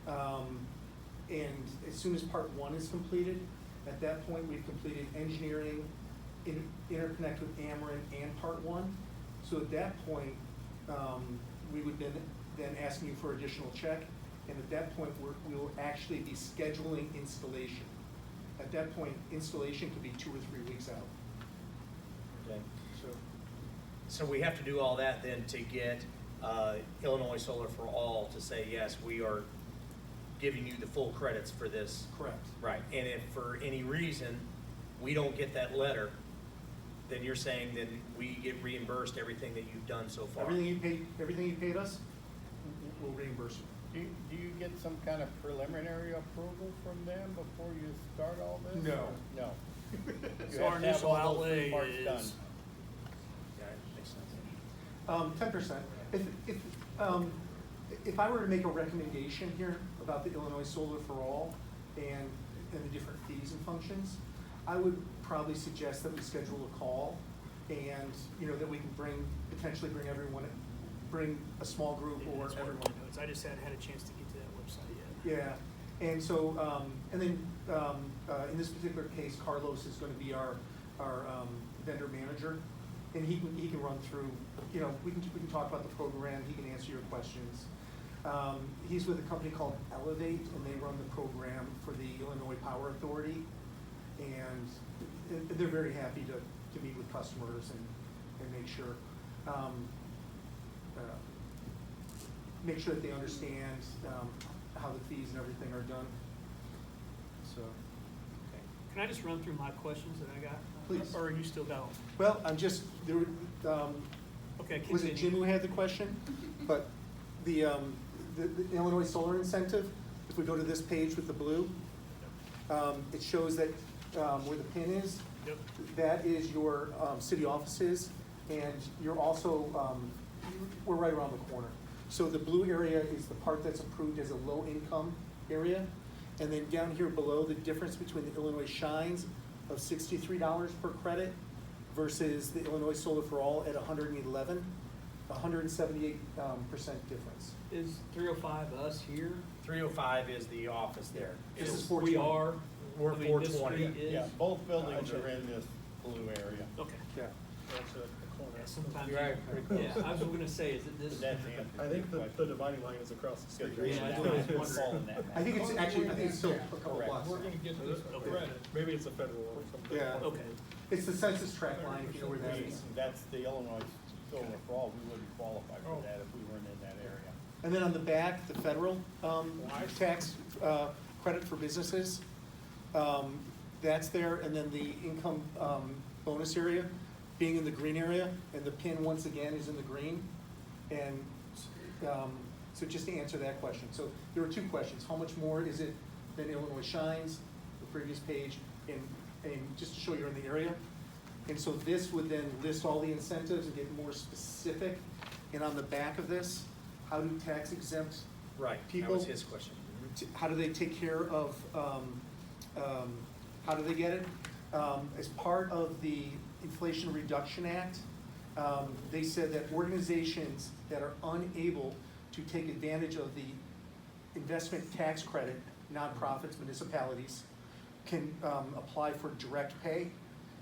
And as soon as part 1 is completed, at that point we've completed engineering, interconnect with Ameren and part 1. So at that point, we would then ask you for additional check, and at that point we will actually be scheduling installation. At that point, installation could be 2 or 3 weeks out. Okay. So So we have to do all that then to get Illinois Solar for All to say, yes, we are giving you the full credits for this. correct. Right, and if for any reason we don't get that letter, then you're saying then we get reimbursed everything that you've done so far? Everything you paid us, we'll reimburse you. Do you get some kind of preliminary approval from them before you start all this? No. or No. You So our have to have initial all those three outlay parts done. is, Yeah, makes sense. 10%. If I were to make a recommendation here about the Illinois Solar for All and the different fees and functions, I would probably suggest that we schedule a call and, that we can potentially bring everyone, bring a small group or that's one of everyone. my notes. I just hadn't had a chance to get to that website yet. Yeah, and so, and then, in this particular case, Carlos is gonna be our vendor manager, and he can run through, we can talk about the program, he can answer your questions. He's with a company called Elevate, and they run the program for the Illinois Power Authority, and they're very happy to meet with customers and make sure, that they understand how the fees and everything are done. so. Can I just run through my questions that I got? Please. Or are you still going? Well, I'm just, there were, Okay, was it Jim continue. who had the question? But the Illinois solar incentive, if we go to this page with the blue, it shows that where the pin is, Yep. that is your city offices, and you're also, we're right around the corner. So the blue area is the part that's approved as a low-income area. And then down here below, the difference between the Illinois Shines of $63 per credit versus the Illinois Solar for All at 111, 178% difference. Is 305 us here? 305 is the office there. This is We 420. are. We're I mean, this 420. street is- Yeah, both buildings Okay. are in this blue area. Okay. Yeah. That's the Yeah, corner. sometimes. You're right, pretty close. Yeah, I was gonna say, is it this? That's the answer. I think the dividing line is across the street. Yeah, I know, I was wondering. I think it's actually, I think it's still a couple Correct. blocks. We're gonna get this Okay. credit. Maybe it's a federal or something. Yeah. Okay. It's the census tract line, if you know where that is. That's the Illinois Solar for All. We wouldn't qualify Oh. for that if we weren't in that area. And then on the back, the federal tax credit for businesses, that's there. And then the income bonus area being in the green area, and the pin once again is in the green. And so just to answer that question, so there were two questions. How much more is it than Illinois Shines, the previous page, and just to show you're in the area. And so this would then list all the incentives and get more specific. And on the back of this, how do tax exempt Right, that people, was his question. how do they take care of, how do they get it? As part of the Inflation Reduction Act, they said that organizations that are unable to take advantage of the investment tax credit, nonprofits, municipalities, can apply for direct pay.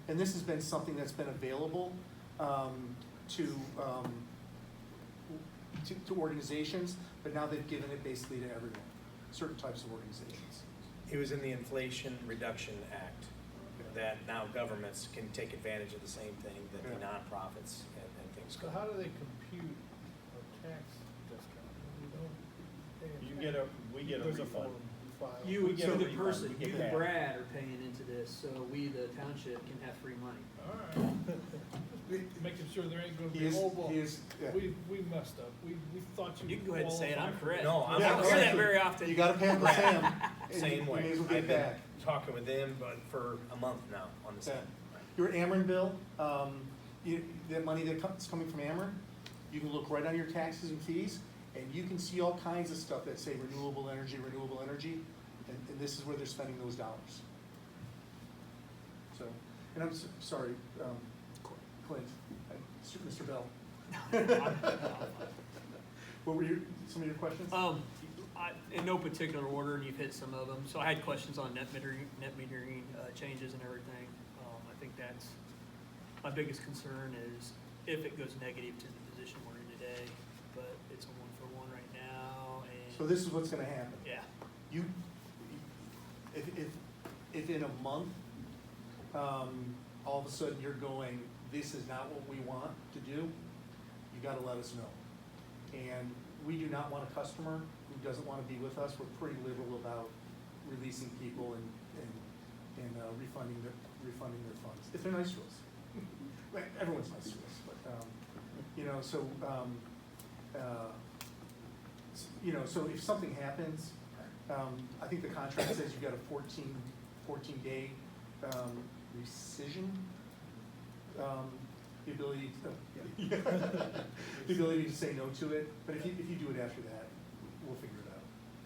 And this has been something that's been available to organizations, but now they've given it basically to everyone, certain types of organizations. It was in the Inflation Reduction Act that now governments can take advantage of the same thing that the Yeah. nonprofits and things So go. how do they compute a tax discount? We don't pay a You tax. get we get a There's refund. form you file. You, We get so a the refund. person, We get you that. and Brad are paying into this, so we, the township, can have free money. All right. Making sure there ain't gonna He be is, mobile. he is, yeah. We messed up. We thought you. You can go ahead and say it, I'm qualified for correct. No, I'm I don't not hear that correct. very often. You gotta pay them the same. and Same you way. may as well I've get it been back. talking with them, but for a month now on the same. Your Ameren bill, that money that's coming from Ameren, you can look right on your taxes and fees, and you can see all kinds of stuff that say renewable energy, and this is where they're spending those dollars. So, and I'm sorry, Clint, Mr. Bell. What were some of your questions? In no particular order, and you've hit some of them. So I had questions on net metering changes and everything. I think that's, my biggest concern is if it goes negative to the position we're in today, but it's a 1-for-1 right now, So and, this is what's gonna happen. yeah. You, if in a month, all of a sudden you're going, this is not what we want to do, you gotta let us know. And we do not want a customer who doesn't wanna be with us. We're pretty liberal about releasing people and refunding their funds, if they're nice to us. Well, everyone's nice to us, but, so if something happens, I think the contract says you've got a 14-day rescission, the ability to say no to it, but if you do it after that, we'll figure it out.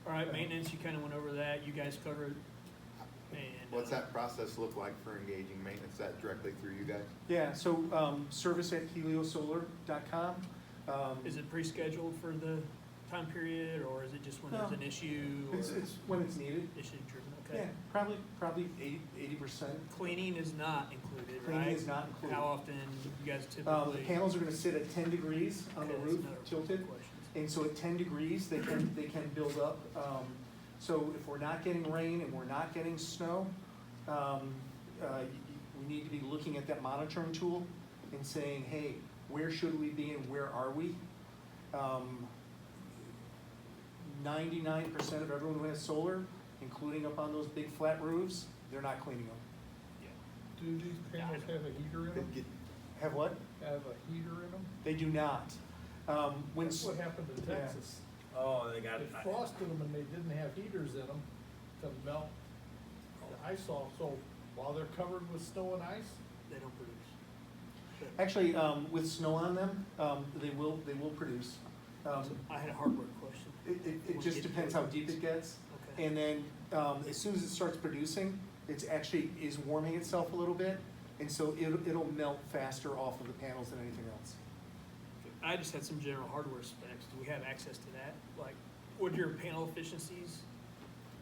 All right, maintenance, you kind of went over that. You guys covered. And What's that process look like for engaging maintenance? Is that directly through you guys? Yeah, so service@heliosolar.com. Is it pre-scheduled for the time period, or is it just when there's No. an issue? It's when it's needed. Issue driven, Yeah, okay. probably 80%. Cleaning is not included, right? Cleaning is not included. How often you guys The typically? panels are gonna sit at 10 degrees on the Okay, that's roof, another tilted. question. And so at 10 degrees, they can build up. So if we're not getting rain and we're not getting snow, we need to be looking at that monitoring tool and saying, hey, where should we be and where are we? 99% of everyone who has solar including up on those big flat roofs, they're not cleaning them. Do these panels have a heater in them? Have what? Have a heater in them? They do not. When, That's what happened in Yeah. Texas. Oh, they got They it. frosted them and they didn't have heaters in them to melt the ice off, so while they're covered with snow and ice, They don't produce. actually, with snow on them, they will produce. I had a hardware question. It just depends how deep it gets. Okay. And then, as soon as it starts producing, it's actually is warming itself a little bit. And so it'll melt faster off of the panels than anything else. I just had some general hardware specs. Do we have access to that? Like, what are your panel efficiencies?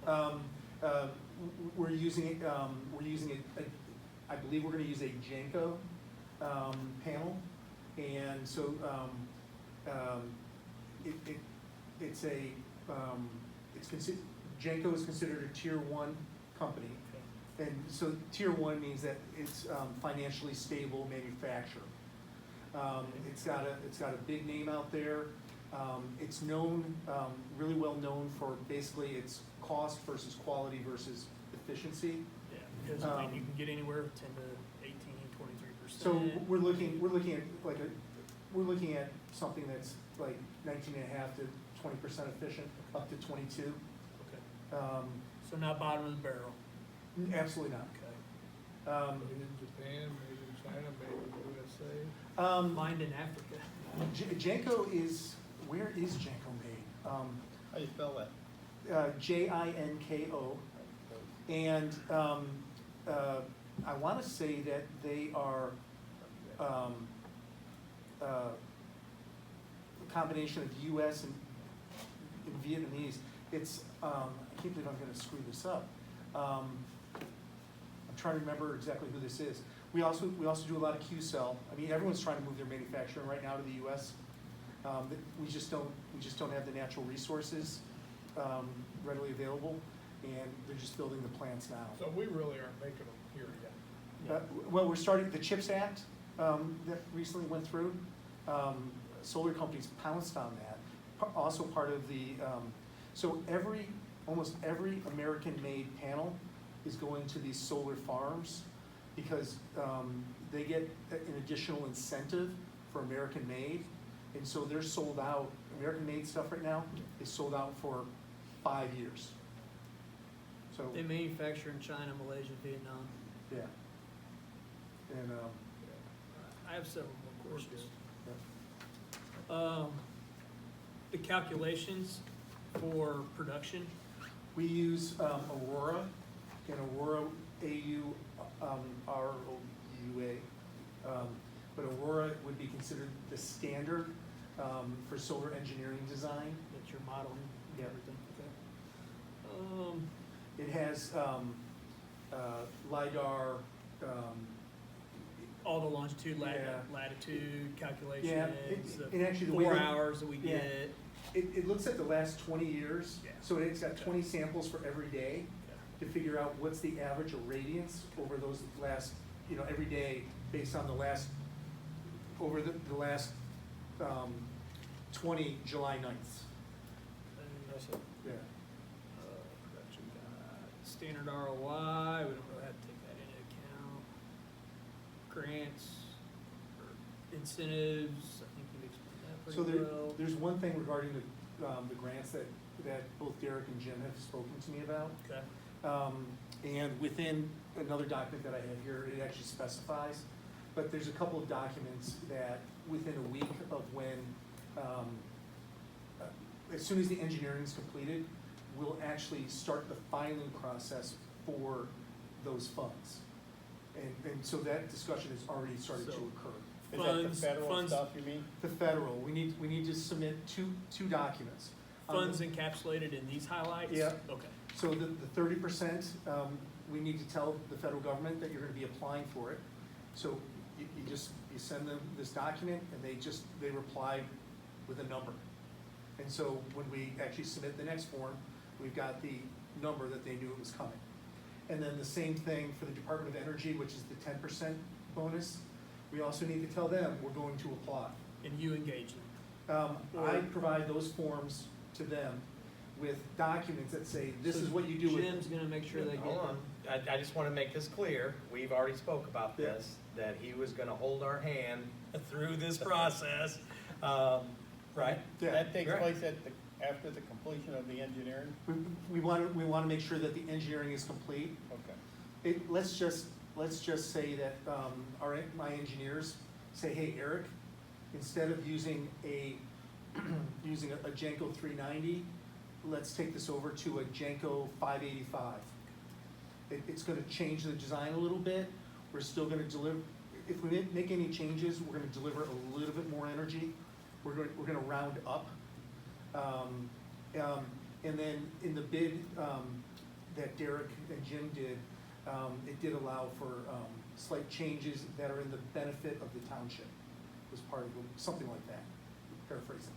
We're using it, I believe we're gonna use a Janko, panel. And so, Janko is considered a tier 1 company. And so tier 1 means that it's financially stable manufacturer. It's got a big name out there. It's known, really well known for basically its cost versus quality versus efficiency. Yeah, because I mean, you can get anywhere 10 to 18, 23%. So we're looking at something that's like 19.5 to 20% efficient, up to 22. Okay. So not bottom of the barrel. Absolutely not. Okay. made in Japan, made in China, made in USA. Mined in Africa. Janko is, where is Janko made? How you spell that? Jinko. And I want to say that they are a combination of US and Vietnamese. It's, I can't believe I'm going to screw this up. I'm trying to remember exactly who this is. We also do a lot of Q-cell. I mean, everyone's trying to move their manufacturing right now to the US. We just don't have the natural resources readily available, and they're just building the plants now. So we really aren't making them here yet. Well, we're starting, the CHIPS Act that recently went through, solar companies pounced on that. Also part of the, so almost every American-made panel is going to these solar farms because they get an additional incentive for American-made. And so they're sold out, American-made stuff right now is sold out for 5 years. So, They manufacture in China, Malaysia, Vietnam. yeah. And, I have several more questions. yeah. The calculations for production, We use Aurora, and Aurora, AUROUA. But Aurora would be considered the standard for solar engineering design. that you're modeling and Yeah. everything, okay? It has LiDAR, All the longitude, Yeah. latitude Yeah, calculations, the and actually the way 4 that- hours that we yeah. get. it looks at the last 20 years. Yeah. So it's got 20 samples for every day to figure out what's the average irradiance over those last, every day based on the last, over the last 20 July 9th. And that's it. Yeah. Production guide, standard ROI, we don't really have to take that into account. Grants, or incentives, I think we explained that So pretty well. there's one thing regarding the grants that both Derek and Jim have spoken to me about. Okay, And within another document that I have here, it actually specifies, but there's a couple of documents that within a week of when, as soon as the engineering is completed, we'll actually start the filing process for those funds. And so that discussion has already started to So- occur. Is that the Funds- federal funds- stuff you mean? The federal, we need to submit two documents. funds encapsulated in these highlights? Yeah. Okay, So the 30%, we need to tell the federal government that you're gonna be applying for it. So you send them this document and they reply with a number. And so when we actually submit the next form, we've got the number that they knew it was coming. And then the same thing for the Department of Energy, which is the 10% bonus. We also need to tell them we're going to apply. and you engage them? I provide those forms to them. with documents that say, this is what you do with. Jim's gonna make sure they get. Hold on, I just wanna make this clear, we've already spoke about Yeah. this, that he was gonna hold our hand through this process, right? Yeah. That takes Right. place after the completion of the engineering? We want to make sure that the engineering is complete. Okay. Let's just say that, my engineers say, hey, Eric, instead of using using a Jenko 390, let's take this over to a Jenko 585. It's gonna change the design a little bit. We're still gonna deliver, if we make any changes, we're gonna deliver a little bit more energy. We're gonna round up. And then in the bid, that Derek and Jim did, it did allow for, slight changes that are in the benefit of the township, was part of, something like that, paraphrasing.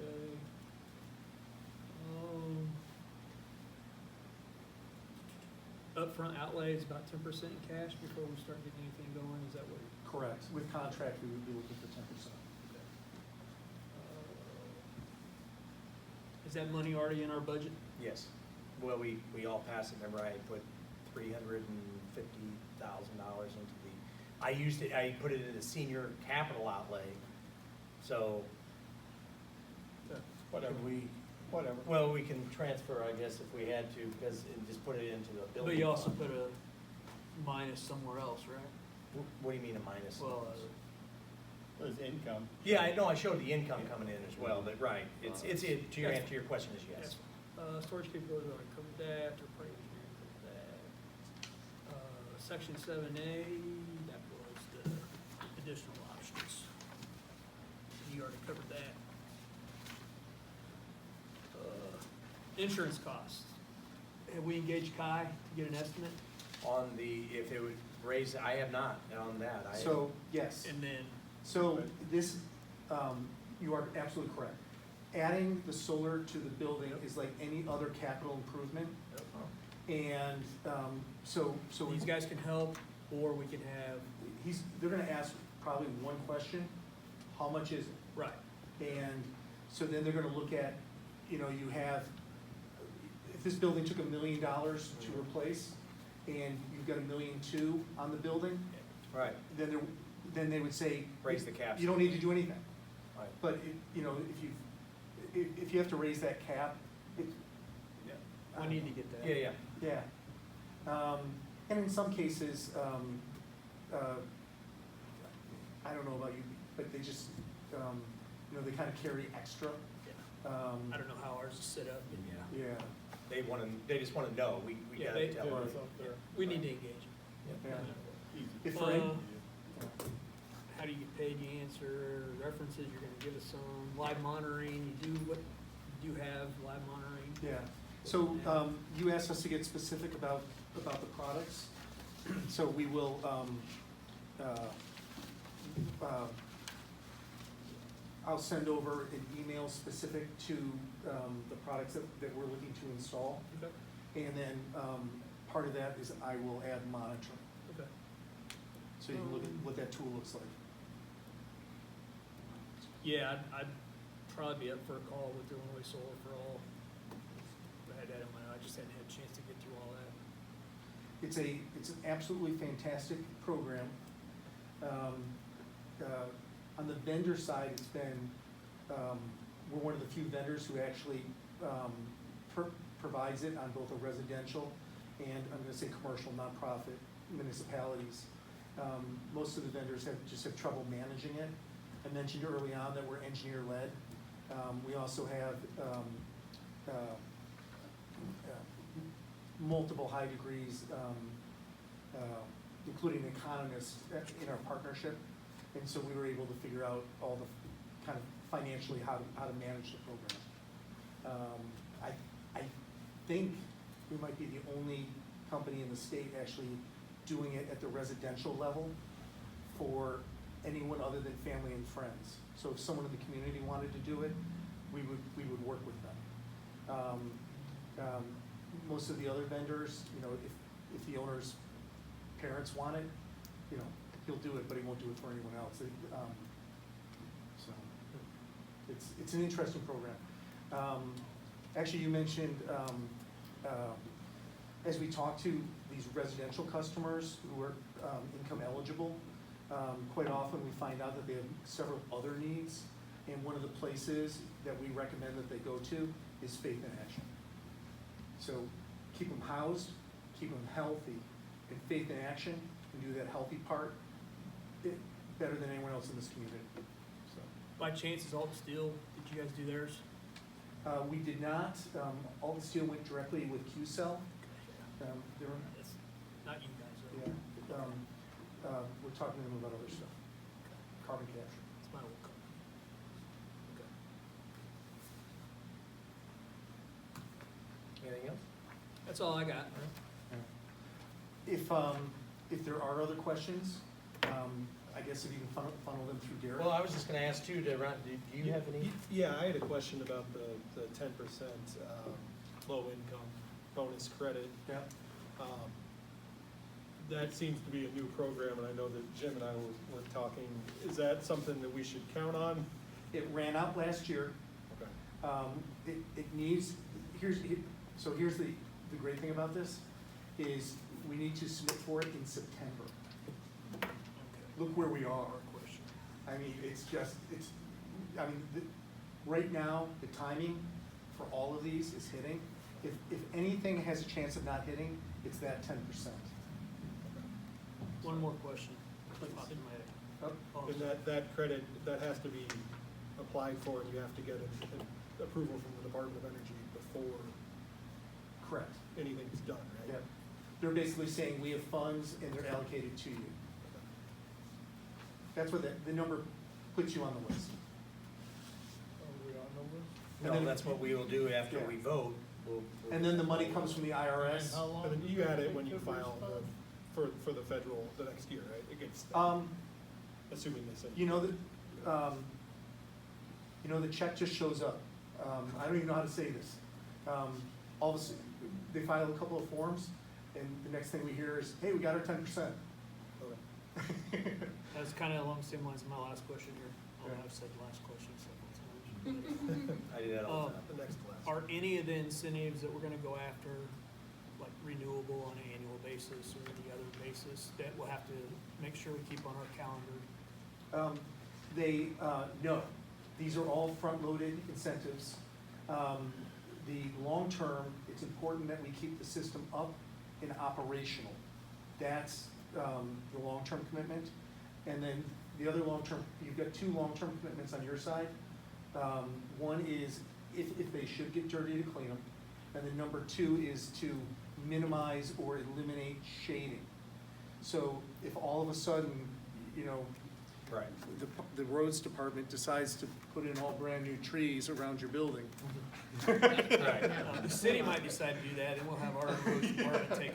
Okay. Upfront outlay is about 10% in cash before we start getting anything going, is that what? Correct. With contract, we would be looking for 10%. Is that money already in our budget? Yes, well, we all passed it, remember I had put $350,000 into the, I put it in the senior capital outlay, so, Whatever. Whatever. well, we can transfer, I guess, if we had to, because, and just put it into a building. But you also fund. put a minus somewhere else, right? What do you mean a minus? Well, There's income. Yeah, I know, I showed the income coming in as well, but, right, to your answer to your question is yes. Storage capability, we already covered that, or probably engineering covered that. Section 7A, that was the additional options. You already covered that. Insurance costs. Have we engaged Kai to get an estimate? On the, if it would raise, I have not on that. So, yes. And then, So this, you are absolutely correct. Adding the solar to the building is like any other capital improvement. And, so. these guys can help, or we can have, They're gonna ask probably one question, how much is it? right, And so then they're gonna look at, you have, if this building took $1 million to replace, and you've got $1.2 million on the building, Right, then they would say. raise the caps. You don't need to do anything. Right. But, if you have to raise that cap, we need to get that. Yeah, yeah. Yeah. And in some cases, I don't know about you, but they just, they kind of carry extra. I don't know how ours is set up, but Yeah. Yeah, They just wanna know, we Yeah, gotta they- tell them. There's up there. we need to engage. yeah. Easy. If for any, How do you get paid? You answer references, you're gonna give us some live monitoring, you do have live monitoring. yeah. So, you asked us to get specific about the products. So we will, I'll send over an email specific to, the products that we're looking to install. Okay. And then, part of that is I will add monitoring, Okay. so you can look at what that tool looks like. Yeah, I'd probably be up for a call with Illinois Solar for All. I had that in mind, I just hadn't had a chance to get through all that. It's an absolutely fantastic program. On the vendor side, it's been, we're one of the few vendors who actually provides it on both a residential and, I'm gonna say, commercial, nonprofit municipalities. Most of the vendors just have trouble managing it. I mentioned early on that we're engineer-led. We also have multiple high degrees, including economists in our partnership. And so we were able to figure out all the kind of financially how to manage the program. I think we might be the only company in the state actually doing it at the residential level for anyone other than family and friends. So if someone in the community wanted to do it, we would work with them. Most of the other vendors, if the owner's parents want it, he'll do it, but he won't do it for anyone else. So it's an interesting program. Actually, you mentioned, as we talk to these residential customers who are income eligible, quite often we find out that they have several other needs. And one of the places that we recommend that they go to is Faith in Action. So keep them housed, keep them healthy, and Faith in Action can do that healthy part better than anyone else in this community. So, By chance, is Alt Steel, did you guys do theirs? we did not, all the steel went directly with Q-Cell. They were, It's not you guys, though. yeah, we're talking to them about other stuff, carbon capture. It's my old company. Okay. Anything else? That's all I got. If there are other questions, I guess if you can funnel them through Derek. Well, I was just gonna ask too, do you have any? Yeah, I had a question about the 10% low income bonus credit. Yeah. That seems to be a new program, and I know that Jim and I were talking. Is that something that we should count on? It ran out last year. Okay. It needs, here's the great thing about this, is we need to submit for it in September. Okay. Look where we are. Hard question. I mean, right now, the timing for all of these is hitting. If anything has a chance of not hitting, it's that 10%. One more question. Popped in my head. Oh, And that credit, that has to be applied for, and you have to get an approval from the Department of Energy before Correct. anything's done, right? Yeah. They're basically saying we have funds and they're allocated to you. That's what the number puts you on the list. Are we on the list? And No, then- that's what we will do after Yeah. we vote. We'll- And then the money comes from the And IRS. how long? And then you add it when you could we file spend? for the federal, the next year, right? It gets, assuming they send. You know the check just shows up. I don't even know how to say this. All of a sudden, they file a couple of forms, and the next thing we hear is, hey, we got our 10%. Okay. That's kind of along the same lines of my last question here. Yeah. I've said last question several times. I do that all the time. The next class. Are any of the incentives that we're gonna go after, like renewable on an annual basis or any other basis, that we'll have to make sure we keep on our calendar? No, these are all front-loaded incentives. The long-term, it's important that we keep the system up and operational. That's the long-term commitment. And then the other long-term, you've got two long-term commitments on your side. One is if they should get dirty, to clean them. And then number two is to minimize or eliminate shading. So if all of a sudden, Right. the roads department decides to put in all brand-new trees around your building. Right. The city might decide to do that, and we'll have our road department take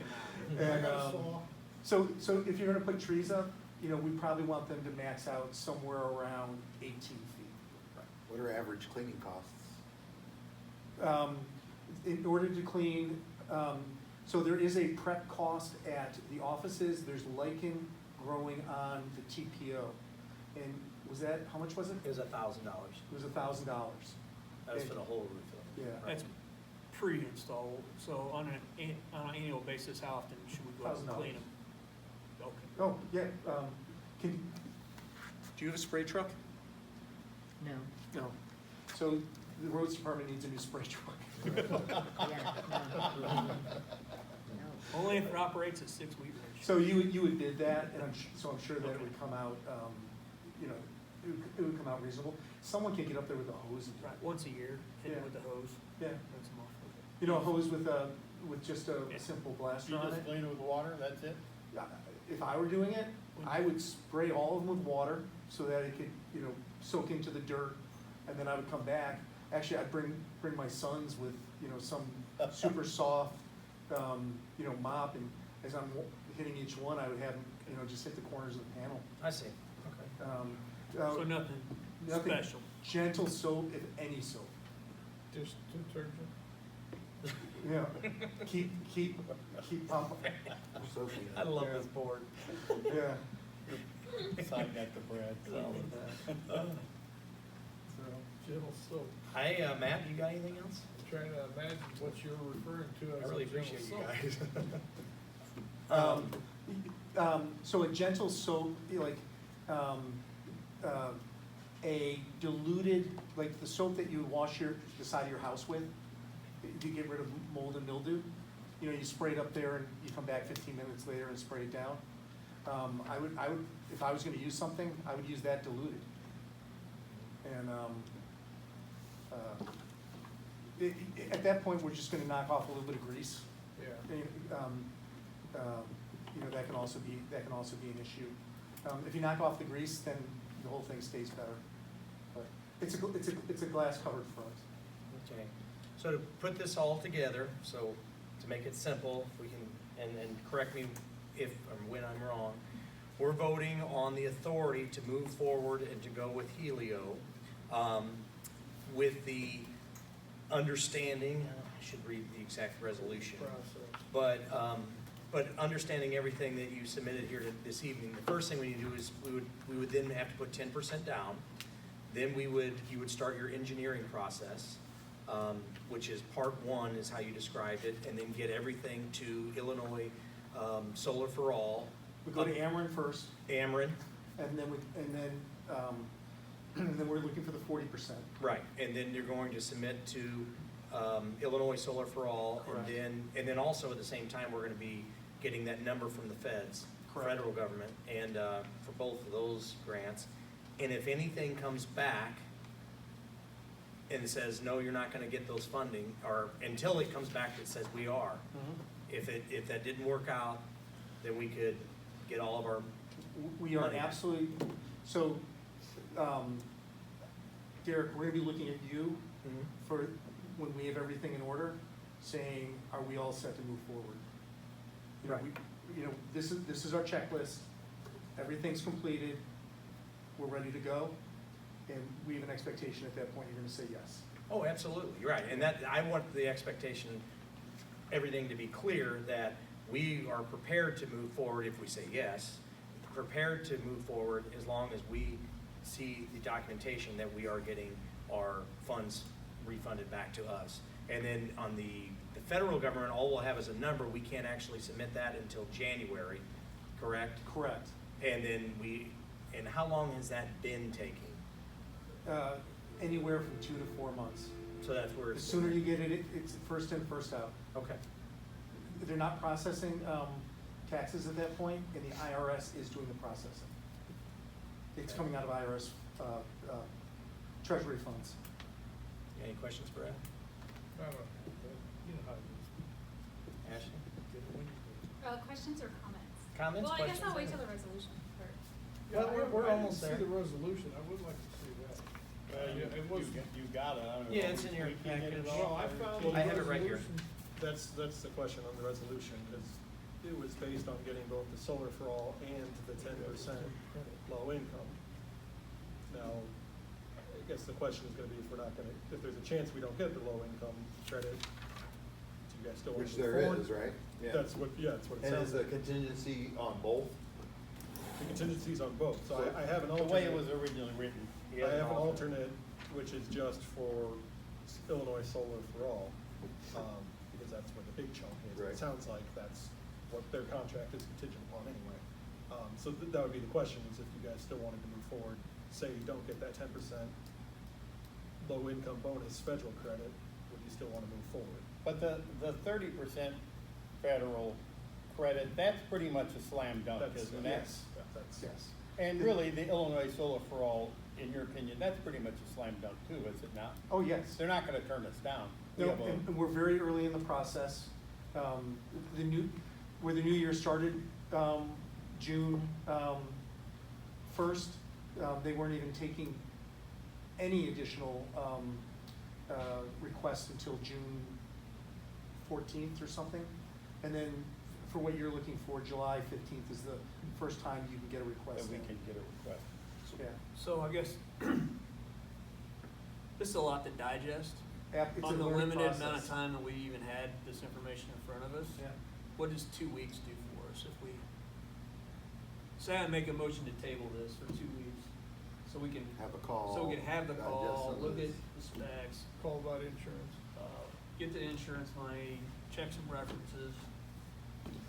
them out. And, I saw- so if you're gonna put trees up, we probably want them to max out somewhere around 18 feet. What are average cleaning costs? In order to clean, so there is a prep cost at the offices, there's lichen growing on the TPO. And how much was it? It was $1,000. It was $1,000. That was for the whole roof. though. Yeah. That's pre-installed, so on an annual basis, how often should we go out and $1,000. clean them? Okay. Oh, yeah, do you have a spray truck? No, No. So the roads department needs a new spray truck. yeah, no. No. Only if it operates at 6 week range. So you would bid that, and I'm sure that it would come out, it would come out reasonable. Someone can get up there with a hose and, Right, once a year, hit it Yeah. with the hose, yeah, rinse them off. a hose with just a Yeah. simple You blaster on just it. clean it with water, that's it? If I were doing it, I would spray all of them with water so that it could, soak into the dirt, and then I would come back. Actually, I'd bring my sons with, some super soft, mop, and as I'm hitting each one, I would have them, just hit the corners of the panel. I see. Okay. So nothing Nothing. special. Gentle soap, if any soap. Just detergent? Yeah, keep pumping, Sophie. I love this board. yeah. Sign that to Brad. So, Gentle soap. Hey, Matt, you got anything else? I'm trying to imagine what you're referring to as I really a gentle appreciate you soap. guys. So a gentle soap, like, a diluted, like the soap that you wash the side of your house with, to get rid of mold and mildew. You know, you spray it up there and you come back 15 minutes later and spray it down. I would, if I was gonna use something, I would use that diluted. And, at that point, we're just gonna knock off a little bit of grease. Yeah. You know, that can also be an issue. If you knock off the grease, then the whole thing stays better. But it's a glass covered front. Okay, so to put this all together, so to make it simple, we can, and correct me if or when I'm wrong, we're voting on the authority to move forward and to go with Helio, with the understanding, I should read the exact resolution. Process. But understanding everything that you submitted here this evening, the first thing we need to do is we would then have to put 10% down. Then you would start your engineering process, which is part one, is how you described it, and then get everything to Illinois Solar for All. We go to Ameren first, Ameren, and then then we're looking for the 40%. right, and then you're going to submit to Illinois Solar for All, Correct. and then also at the same time, we're gonna be getting that number from the feds, Correct. federal government, and for both of those grants. And if anything comes back and says, no, you're not gonna get those funding, or until it comes back that says we are, if that didn't work out, then we could get all of our, We are Money. absolutely, so, Derek, we're gonna be looking at you for when we have everything in order, saying, are we all set to move forward? You know, Right. This is our checklist, everything's completed, we're ready to go, and we have an expectation at that point, you're gonna say yes. oh, absolutely, you're right, and that, I want the expectation, everything to be clear, that we are prepared to move forward if we say yes, prepared to move forward as long as we see the documentation that we are getting our funds refunded back to us. And then on the federal government, all we'll have is a number, we can't actually submit that until January, correct? Correct. And then and how long has that been taking? Anywhere from 2 to 4 months. So that's where The it's. sooner you get it, it's first in, first out. Okay, They're not processing taxes at that point, and the IRS is doing the processing. It's coming out of IRS treasury funds. any questions, Brad? I don't know, but you know how it is. Ashley? Get it when you get it. Questions or comments? Comments, Well, I guess I'll wait questions? till the resolution for. Well, we're I didn't almost there. see the resolution, I would like to see that. Yeah, it was. You got it, I don't know. Yeah, it's in your We can get it package. all. Well, I found. Well, the I have it right here. resolution. That's the question on the resolution, is it was based on getting both the solar for all and the 10% low income. Now, I guess the question is gonna be if we're not gonna, if there's a chance we don't get the low income credit, do you guys still want Which to move there forward? is, right? Yeah. That's what it And sounds is the like. contingency on both? The contingency's on both, so I have an The alternate. way it was originally written. Yeah, I have an no. alternate, which is just for Illinois Solar for All, because that's where the big chunk is. Right. It sounds like that's what their contract is contingent upon anyway. So that would be the question, is if you guys still wanted to move forward, say you don't get that 10% low income bonus federal credit, would you still want to move forward? But the 30% federal credit, that's pretty much a slam dunk, That's- isn't it? yes, that's. Yes. And really, the Illinois Solar for All, in your opinion, that's pretty much a slam dunk too, is it not? Oh, yes. They're not gonna turn us down. We No, have a- and we're very early in the process. Where the new year started, June 1st, they weren't even taking any additional requests until June 14th or something. And then for what you're looking for, July 15th is the first time you can get a request That we in. can get a request. Yeah. So I guess this is a lot to digest. It's a On the learning limited amount of process. time that we even had this information in front of us. Yeah. What does 2 weeks do for us if we, say I make a motion to table this for 2 weeks, so we can, Have a call. so we can have the digest call, some of look at this. the specs, Call about insurance. get the insurance money, check some references.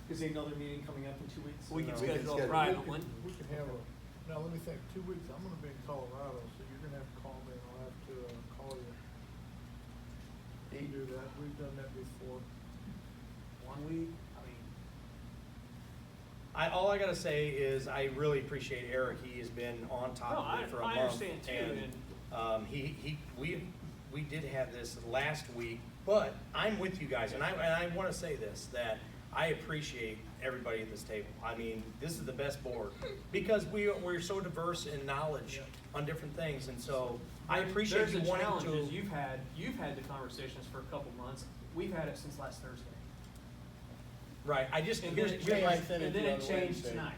Is there another meeting coming up in 2 weeks? We can we can schedule a schedule- private We one. can- We can have a, now let me think, 2 weeks, I'm gonna be in Colorado, so you're gonna have to call me and I'll have to, call you. We can do that, we've done that before. 1 week, I mean, All I gotta say is I really appreciate Eric. He has been on top No, of it for a month. I understand too, We did have this last week, but I'm with you guys, and I wanna say this, that I appreciate everybody at this table. I mean, this is the best board, because we're so diverse in knowledge on different things, and so I appreciate there's you the wanting challenges, to. you've had the conversations for a couple months, we've had it since last Thursday. Right, I just, And then here's, it here's my, changed, and then it changed tonight.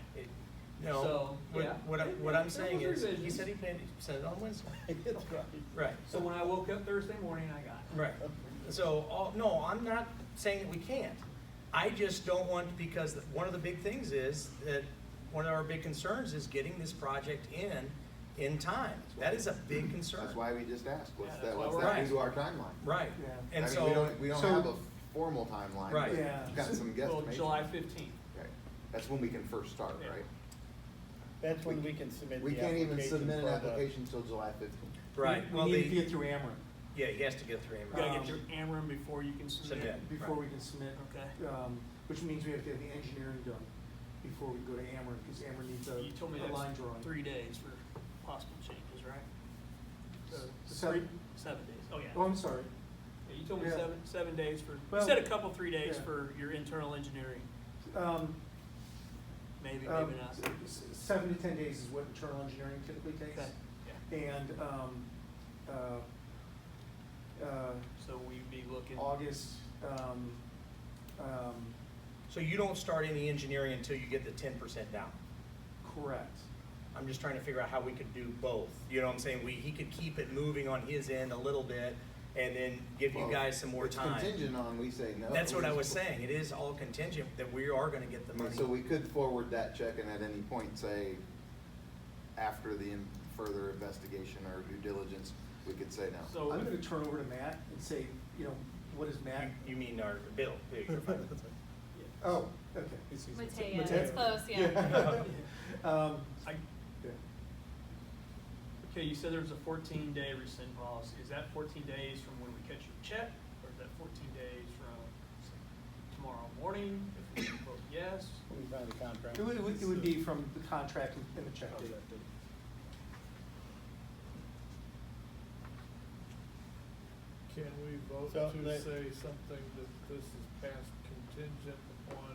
no, So, yeah. what I'm saying There was is, he revisions. said he said it on Wednesday. It's right. Right. So when I woke up Thursday morning, I got it. Right. So, no, I'm not saying that we can't. I just don't want, because one of the big things is that one of our big concerns is getting this project in time. That is a big concern. That's why we just asked, what's Yeah, that, that's why what's we're that do asking. to our timeline? Right. Yeah. And I mean, so. we don't so- have a formal timeline, Right. but Yeah. got some Well, guesstimations. July 15th. Right. That's when we can first start, Yeah. right? That's when we can submit the We application. can't even submit an for the- application until July 15th. Right, We well, need to the, get through Ameren yeah, he has to get through You him. gotta get your Ameren before you can submit. Submit. before Right. we can submit, Okay. which means we have to get the engineering done before we go to Ameren, because Ameren needs You told me a line that's drawing. 3 days for possible changes, right? So, Seven. 7 days, oh yeah. Oh, I'm sorry. Yeah, you told me Yeah. 7 days for, you Well, said a couple, 3 days yeah. for your internal engineering, maybe, Um, maybe not. 7 to 10 days is what internal engineering typically takes. Okay, yeah. And, So we'd be looking. August, So you don't start any engineering until you get the 10% down? correct. I'm just trying to figure out how we could do both. You know what I'm saying? He could keep it moving on his end a little bit and then give you Well, guys some more time. It's contingent on we say no. That's what I was saying. It is all contingent that we are gonna get the I mean, money. so we could forward that check and at any point say, after the further investigation or due diligence, we could say no. So, I'm gonna turn over to Matt and say, you know, what is Matt? You mean our bill? You're fine. Oh, okay. Matea, it's close, yeah. I, okay, you said there was a 14-day rescind policy. Is that 14 days from when we catch your check, or is that 14 days from tomorrow morning, if we vote yes? We sign the contract. It would be from the contract and the check date. Can we vote So to they- say something that this is past contingent upon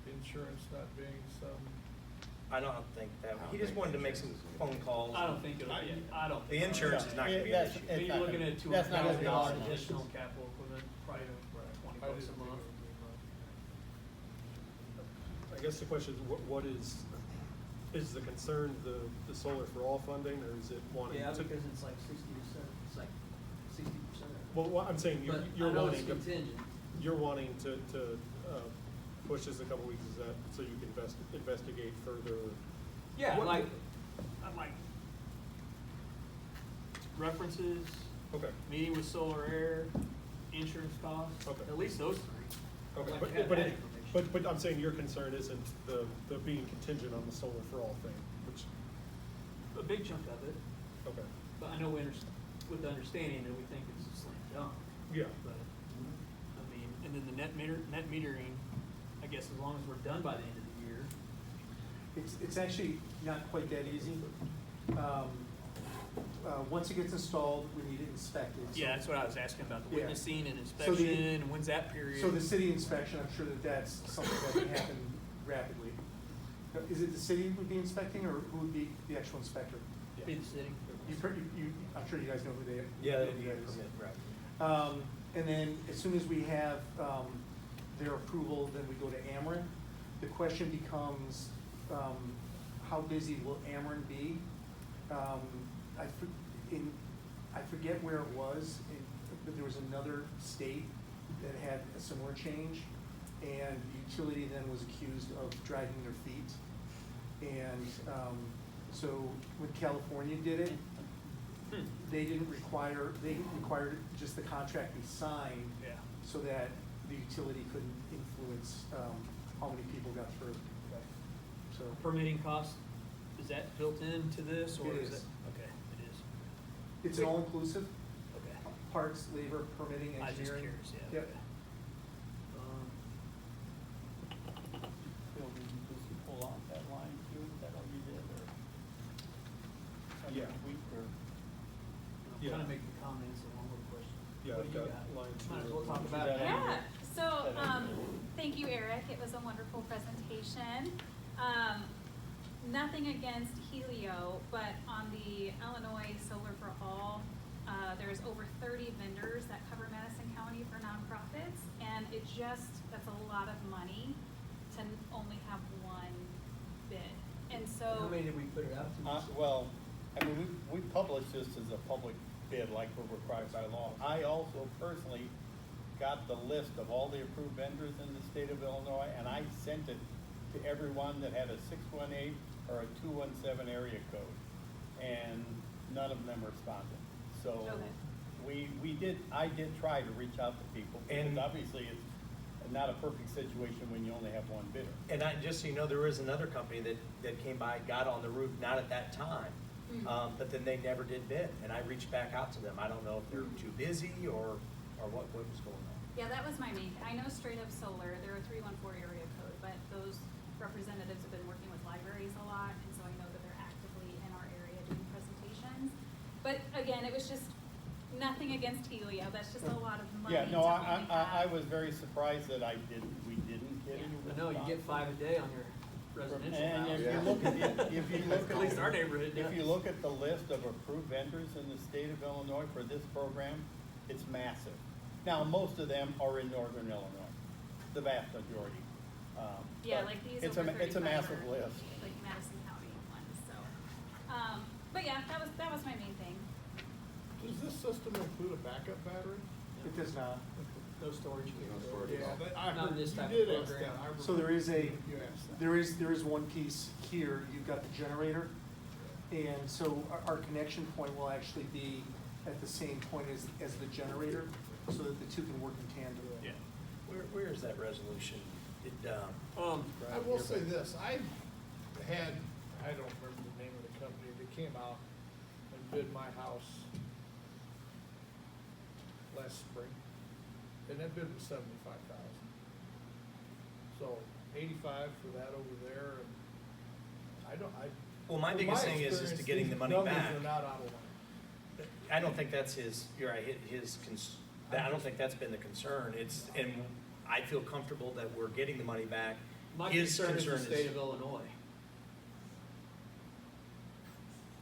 insurance not being some? I don't think that, I don't he just think wanted to make some insurance is phone calls. I don't think it'll be, I don't. The think- insurance is not gonna be an That's- issue. I mean, you're looking at That's not gonna be $200,000 an issue. additional capital equipment, probably $20 I a didn't think month. it would be much. I guess the question is, what is the concern, the solar for all funding, or is it wanting Yeah, to? because it's like 60%, it's like 60%. Well, what I'm saying, But you're I know it's wanting, contingent. you're wanting to push this a couple weeks, is that so you can investigate further? Yeah, What- like, I'm like, references, Okay, meeting with Solar Air, insurance costs, Okay. at least those 3. okay, I'd like but, to have but, that it- information. but I'm saying your concern isn't the being contingent on the solar for all thing, which, A big chunk of it, okay, but I know we with the understanding that we think it's a slam dunk. yeah. But, I mean, and then the net metering, I guess as long as we're done by the end of the year. It's actually not quite that easy. Once it gets installed, we need it inspected. So- Yeah, that's what I was asking about, the Yeah. witnessing and So the- inspection, and when's that period? So the city inspection, I'm sure that that's something that can happen rapidly. Is it the city would be inspecting, or who would be the actual inspector? Be the city. I'm sure you guys know who they are. Yeah, that'd who be a that is. permit, right. And then as soon as we have, their approval, then we go to Ameren. The question becomes, how busy will Ameren be? I forget where it was, but there was another state that had a similar change, and the utility then was accused of dragging their feet. And, So when California did it, they required just the contract be signed Yeah. so that the utility couldn't influence, how many people got through. So, Permitting cost, is that built into this, or It is it? is. Okay, it is, it's an all-inclusive, okay. parts, labor, permitting, I was just engineering. curious, yeah. Yep. Okay. Bill, did you just pull off that line too? Is that all you did, or? Yeah. Week, or? I'm Yeah. trying to make the comments along with questions. Yeah, What do you I've got got? line Might as two. well talk You about got it. it? Yeah, so, That thank you, Eric, it was a wonderful presentation. Nothing against Helio, but on the Illinois Solar for All, there's over 30 vendors that cover Madison County for nonprofits, and that's a lot of money to only have one bid. And so. How many did we put it out to? Well, I mean, we publish this as a public bid like we're required by law. I also personally got the list of all the approved vendors in the state of Illinois, and I sent it to everyone that had a 618 or a 217 area code, and none of them responded. So Okay. I did try to reach out to people, because And- obviously it's not a perfect situation when you only have one bidder. And just so you know, there was another company that came by, got on the roof, not at that time, but then they never did bid, and I reached back out to them. I don't know if they're too busy or what was going on. Yeah, that was my main, I know Straight Up Solar, they're a 314 area code, but those representatives have been working with libraries a lot, and so I know that they're actively in our area doing presentations. But again, it was just nothing against Helio, that's just a lot of money Yeah, to no, only I have. was very surprised that we didn't get any I know, you get 5 a day on your residential And house. if you look at, At least our neighborhood if you does. look at the list of approved vendors in the state of Illinois for this program, it's massive. Now, most of them are in northern Illinois, the vast majority. Yeah, But like these it's over a 35 massive are, list. like Madison County ones, so. But yeah, that was my main thing. Does this system include a backup battery? It does not. No storage. No storage. Yeah, I Not heard, this you type did of ask program. that. I remember So there is a, You asked that. there is one piece here, you've got the generator, and so our connection point will actually be at the same point as the generator, so that the two can work in tandem. Yeah. Where is that resolution? It, I will say this, I don't remember the name of the company that came out and bid my house last spring, and that bid was $75,000. So 85 for that over there, and Well, my from biggest thing is to experience, getting the these money numbers back. are not out of line. I don't think that's you're right, I don't think that's been the concern. And I feel comfortable that we're getting the money back. My His concern is the state of Illinois.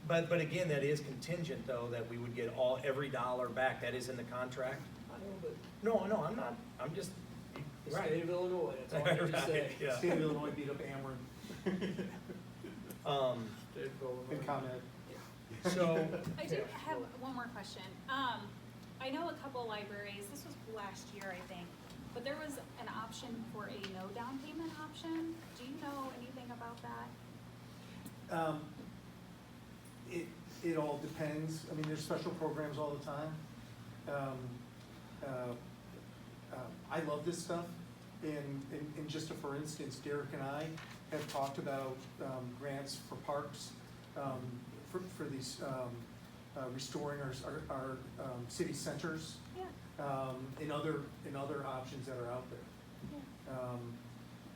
But again, that is contingent though, that we would get every dollar back. That is in the contract. I know, but No, I'm not, I'm just. the state of Illinois, that's all I have to say. Right, yeah. State of Illinois beat up Ameren. State of Illinois. Good comment. So, I do have one more question. I know a couple libraries, this was last year, I think, but there was an option for a no down payment option. Do you know anything about that? It all depends, I mean, there's special programs all the time. I love this stuff, and just for instance, Derek and I have talked about grants for parks, for these, restoring our city centers, Yeah. and other options that are out there.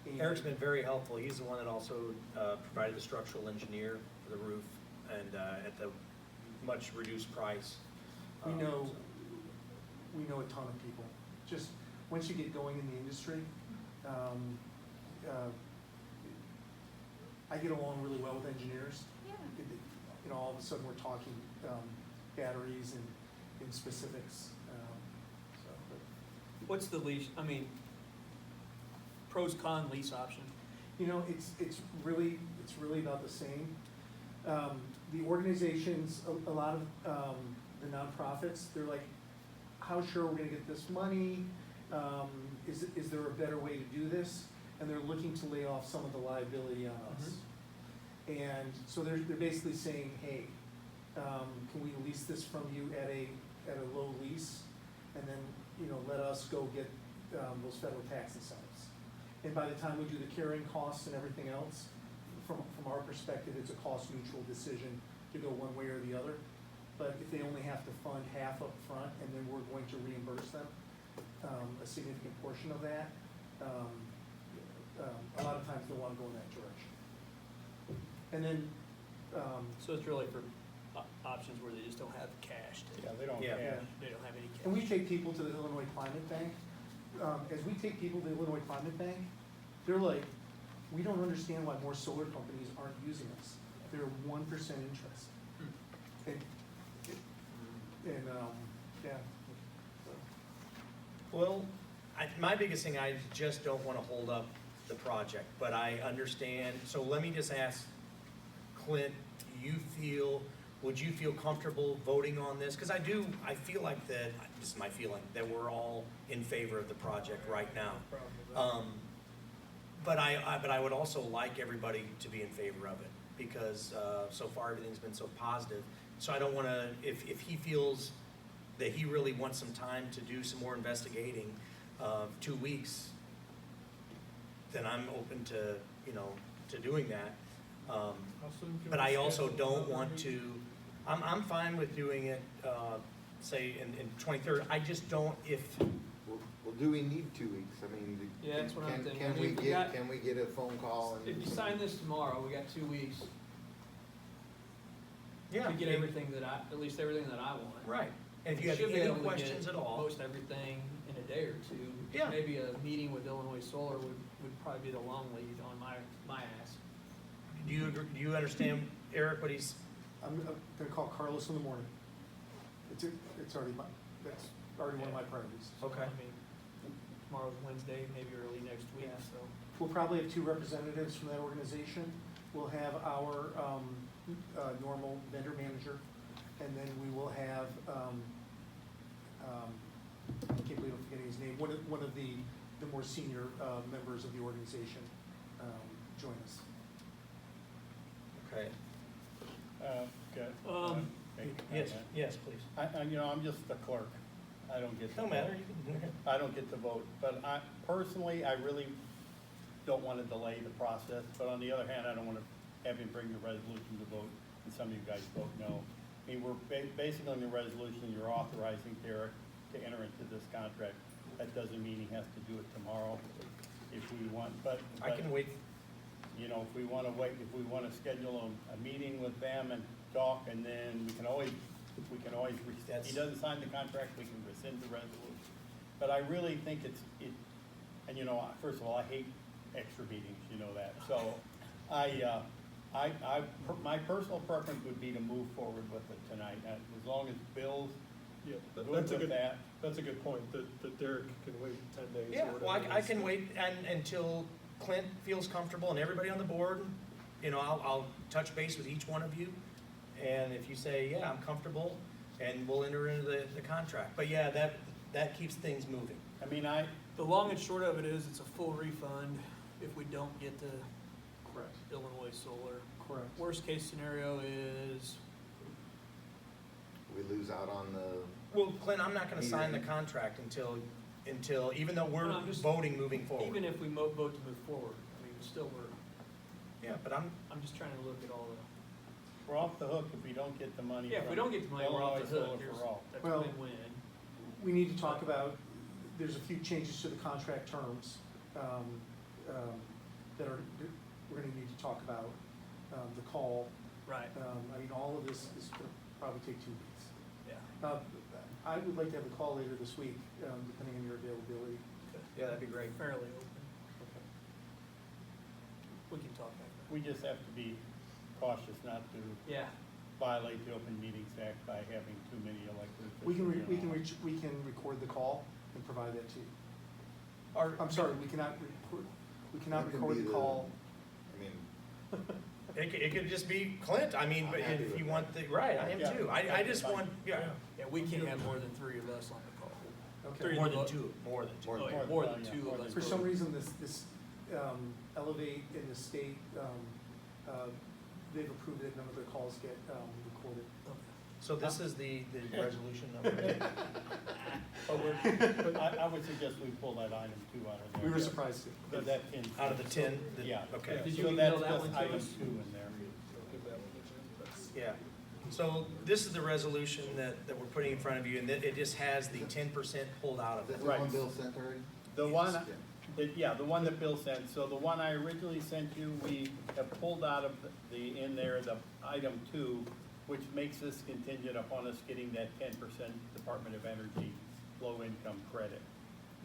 And- Eric's been very helpful. He's the one that also provided the structural engineer for the roof and at the much reduced price. We know, So- we know a ton of people. Just, once you get going in the industry, I get along really well with engineers. Yeah. You know, all of a sudden, we're talking batteries and specifics, so. What's the lease, pros, con lease option? You know, it's really about the same. The organizations, a lot of the nonprofits, they're like, how sure we're gonna get this money? Is there a better way to do this? And they're looking to lay off some of the liability on us. And so they're basically saying, hey, can we lease this from you at a low lease? And then, let us go get those federal tax incentives. And by the time we do the carrying costs and everything else, from our perspective, it's a cost neutral decision to go one way or the other. But if they only have to fund half up front and then we're going to reimburse them a significant portion of that, a lot of times they'll want to go in that direction. And then, So it's really for options where they just don't have cash to. Yeah, they don't Yeah. cash. They don't have any cash. and we take people to the Illinois Climate Bank. As we take people to the Illinois Climate Bank, they're like, we don't understand why more solar companies aren't using us. They're 1% interest. And, yeah. Well, my biggest thing, I just don't want to hold up the project, but I understand. So let me just ask Clint, would you feel comfortable voting on this? Because I feel like that, this is my feeling, that we're all in favor of the project right now. But I would also like everybody to be in favor of it, because so far everything's been so positive. So I don't want to, if he feels that he really wants some time to do some more investigating, 2 weeks, then I'm open to, to doing that. How soon can But we I also schedule don't another want meeting? to, I'm fine with doing it, say in 23rd. I just don't, Well, do we need 2 weeks? I mean, Yeah, that's what I'm thinking. Can we If we got- can we get a phone call and? If you sign this tomorrow, we got 2 weeks yeah. to get everything at least everything that I want. Right. And if We you have should be any able to questions get at all, most everything in a day or two. Yeah. Maybe a meeting with Illinois Solar would probably be the long lead on my ask. do you understand, Eric, what he's, I'm gonna call Carlos in the morning. It's already that's already one of my priorities. Okay. I mean, tomorrow's Wednesday, maybe early next week, Yeah. so. We'll probably have 2 representatives from that organization. We'll have our normal vendor manager, and then we will have, I can't believe I'm forgetting his name, one of the more senior members of the organization join us. okay. Okay. Make a Yes, comment. yes, please. I'm just the clerk. I don't get. to No matter. vote. I don't get to vote, but personally, I really don't want to delay the process, but on the other hand, I don't want to have him bring the resolution to vote, and some of you guys vote no. I mean, we're basically in the resolution, you're authorizing Derek to enter into this contract. That doesn't mean he has to do it tomorrow if we want, but. I can wait. If we want to wait, if we want to schedule a meeting with them and talk, and then we can always, if he doesn't sign the contract, we can rescind the resolution. But I really think and first of all, I hate extra meetings, you know that. So my personal preference would be to move forward with it tonight, as long as Bill's Yeah, good that's a with good, that. that's a good point, that Derek can wait 10 days Yeah, or well, whatever. I it is. can wait until Clint feels comfortable and everybody on the board. I'll touch base with each one of you. And if you say, yeah, I'm comfortable, and we'll enter into the contract. But yeah, that keeps things moving. I mean, The long and short of it is, it's a full refund if we don't get to Correct. Illinois Solar. Correct. Worst case scenario is, We lose out on the, Well, Clint, I'm not gonna sign the contract until, even though we're No, I'm just- voting moving even forward. if we vote to move forward, I mean, still Yeah, but I'm just trying to look at all we're off the hook if we don't get the money. if we from don't get the money, we're off the Illinois hook. Solar for All. That's Well- win-win. We need to talk about, there's a few changes to the contract terms that we're gonna need to talk about. The call, Right, all of this is gonna probably take 2 weeks. yeah. I would like to have the call later this week, depending on your availability. Yeah, that'd be great. Fairly open. We can talk back We just have to be cautious not to there. Yeah, violate the Open Meetings Act by having too many elected officials. We can you know. record the call and provide that to you. Or, I'm sorry, we cannot That can record be the the- call. I mean, it could just be Clint. I mean, I'm but happy if with you that. want I am Yeah. too. I just want, yeah. yeah, we can't have more than 3 of us on the call. Okay. More than two, more than two. More Oh, yeah, than more one, than yeah, 2 more of than us. For some vote. reason, this Elevate in the state they've approved it, none of the calls get recorded. So this is the resolution number 8. But I would suggest we pull that item 2 out of there. We were surprised too. Because that pins. Out of the 10? Yeah. Okay. Did you So email that's that just one to item us? 2 in there. Give that one to Jim. That's- Yeah. So this is the resolution that we're putting in front of you, and it just has the 10% pulled out of That's it. the Right. one Bill sent already? The one, Yeah. yeah, the one that Bill sent, so the one I originally sent you, we have pulled out of in there, the item 2, which makes this contingent upon us getting that 10% Department of Energy low-income credit.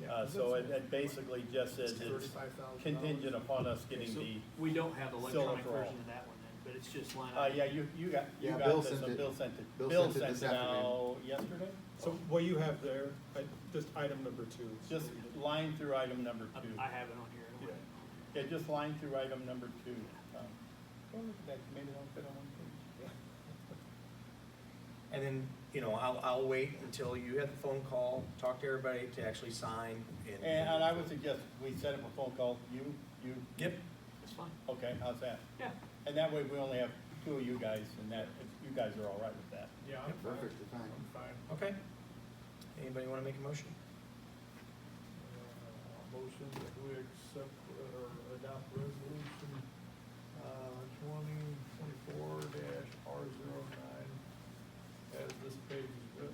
Yeah, So that's- it basically just says it's $35,000. contingent upon us getting So the, we don't have the electronic Silver version of that one then, but it's just line yeah, item. you got Yeah, this, Bill and sent it. Bill sent it. Bill Bill sent it sent this it afternoon. out yesterday? So what you have there, just item number 2. Just line through item number 2. I have it on here. anyway. Yeah, just line through item number 2. Don't look at that, maybe don't fit on one page. And then, you know, I'll wait until you have the phone call, talk to everybody to actually sign. And I would suggest we set up a phone call, you, Yep, That's fine. okay, how's that? Yeah. And that way we only have 2 of you guys, and that, if you guys are all right with that. Yeah, I'm fine. Perfect, the time. I'm fine. okay. Anybody want to make a motion? Motion that we accept or adopt resolution, 2024-R09 as this page is written.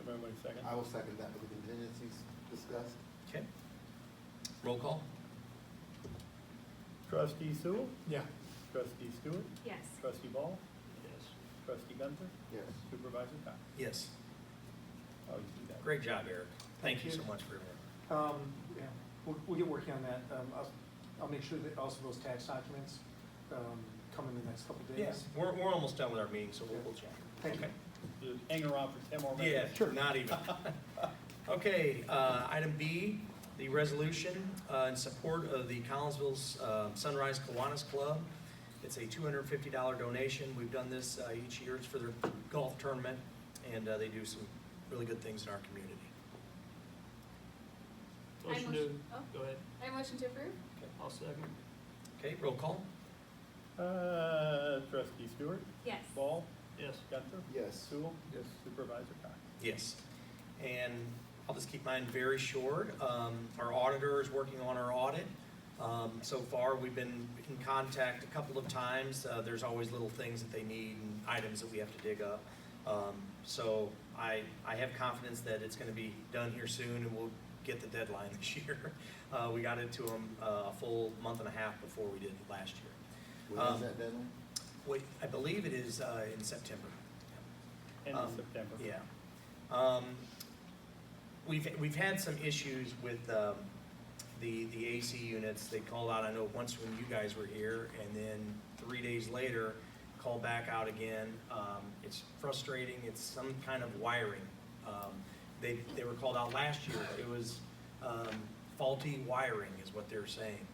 Everybody second? I will second that with the contingencies discussed. Okay. Roll call? Trustee Sewell? Yeah. Trustee Stewart? Yes. Trustee Ball? Yes. Trustee Gunther? Yes. Supervisor Cox? Yes. Oh, you do that. Great job, Eric. Thank you so Thank you. much for your work. Yeah, we'll get working on that. I'll make sure that also those tax documents come in the next couple days. Yes, we're almost done with our meeting, so we'll chat. Thank you. Okay. Just hang around for 10 more Yeah, minutes. sure, not even. Okay, item B, the resolution in support of the Collinsville Sunrise Kiwanis Club. It's a $250 donation. We've done this each year. It's for their golf tournament, and they do some really good things in our community. Motion to, go ahead. I motion to approve? I'll second. Okay, roll call? Trustee Stewart? Yes. Ball? Yes. Gunther? Yes. Sewell? Yes. Supervisor Cox? Yes. And I'll just keep mine very short. Our auditor is working on our audit. So far, we've been in contact a couple of times. There's always little things that they need and items that we have to dig up. So I have confidence that it's gonna be done here soon and we'll get the deadline this year. We got it to them a full month and a half before we did last year. When is that deadline? Wait, I believe it is in September. End of September. Yeah. We've had some issues with the AC units. They called out, I know, once when you guys were here, and then 3 days later, called back out again. It's frustrating. It's some kind of wiring. They were called out last year. It was faulty wiring is what they're saying.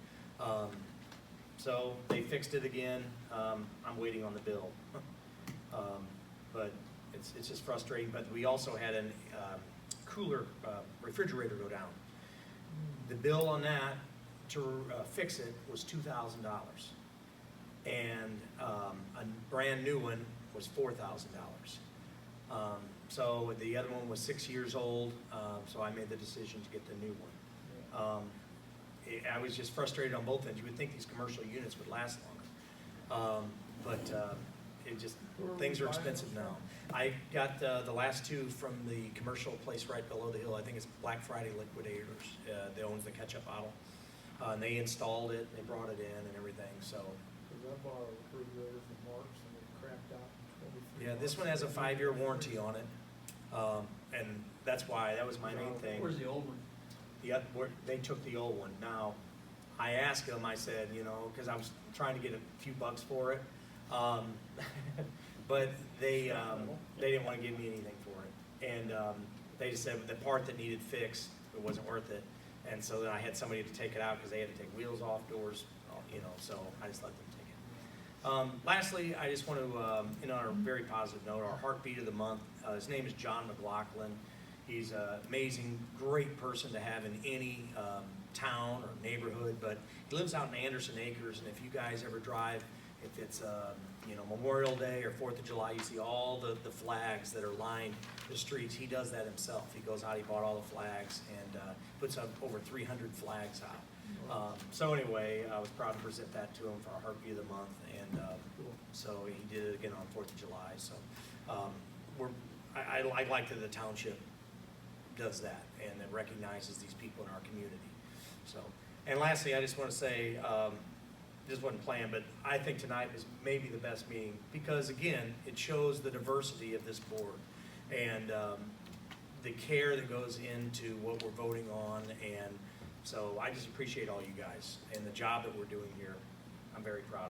So they fixed it again. I'm waiting on the bill. But it's just frustrating. But we also had a cooler refrigerator go down. The bill on that to fix it was $2,000. And a brand new one was $4,000. So the other one was 6 years old, so I made the decision to get the new one. I was just frustrated on both ends. You would think these commercial units would last longer. But it just, things are expensive now. I got the last two from the commercial place right below the hill. I think it's Black Friday Liquidators. They owns the ketchup bottle. And they installed it, they brought it in and everything, so. Cause I bought a refrigerator from Mark's and it crapped out in 23 Yeah, this one has a 5-year warranty on it. And that's why, that was my main thing. Where's the old one? They took the old one. Now, I asked them, I said, you know, because I was trying to get a few bucks for it. But they didn't want to give me anything for it. And they just said the part that needed fixed, it wasn't worth it. And so then I had somebody to take it out because they had to take wheels off, doors, you know, so I just let them take it. Lastly, I just want to, in our very positive note, our heartbeat of the month, his name is John McLaughlin. He's an amazing, great person to have in any town or neighborhood, but he lives out in Anderson Acres, and if you guys ever drive, if it's, you know, Memorial Day or 4th of July, you see all the flags that are lined the streets. He does that himself. He goes out, he bought all the flags, and puts up over 300 flags out. So anyway, I was proud to present that to him for our Heartbeat of the Month, and so he did it again on 4th of July. So I like that the township does that and it recognizes these people in our community. So, and lastly, I just want to say, this wasn't planned, but I think tonight was maybe the best meeting because again, it shows the diversity of this board and the care that goes into what we're voting on. And so I just appreciate all you guys and the job that we're doing here. I'm very proud.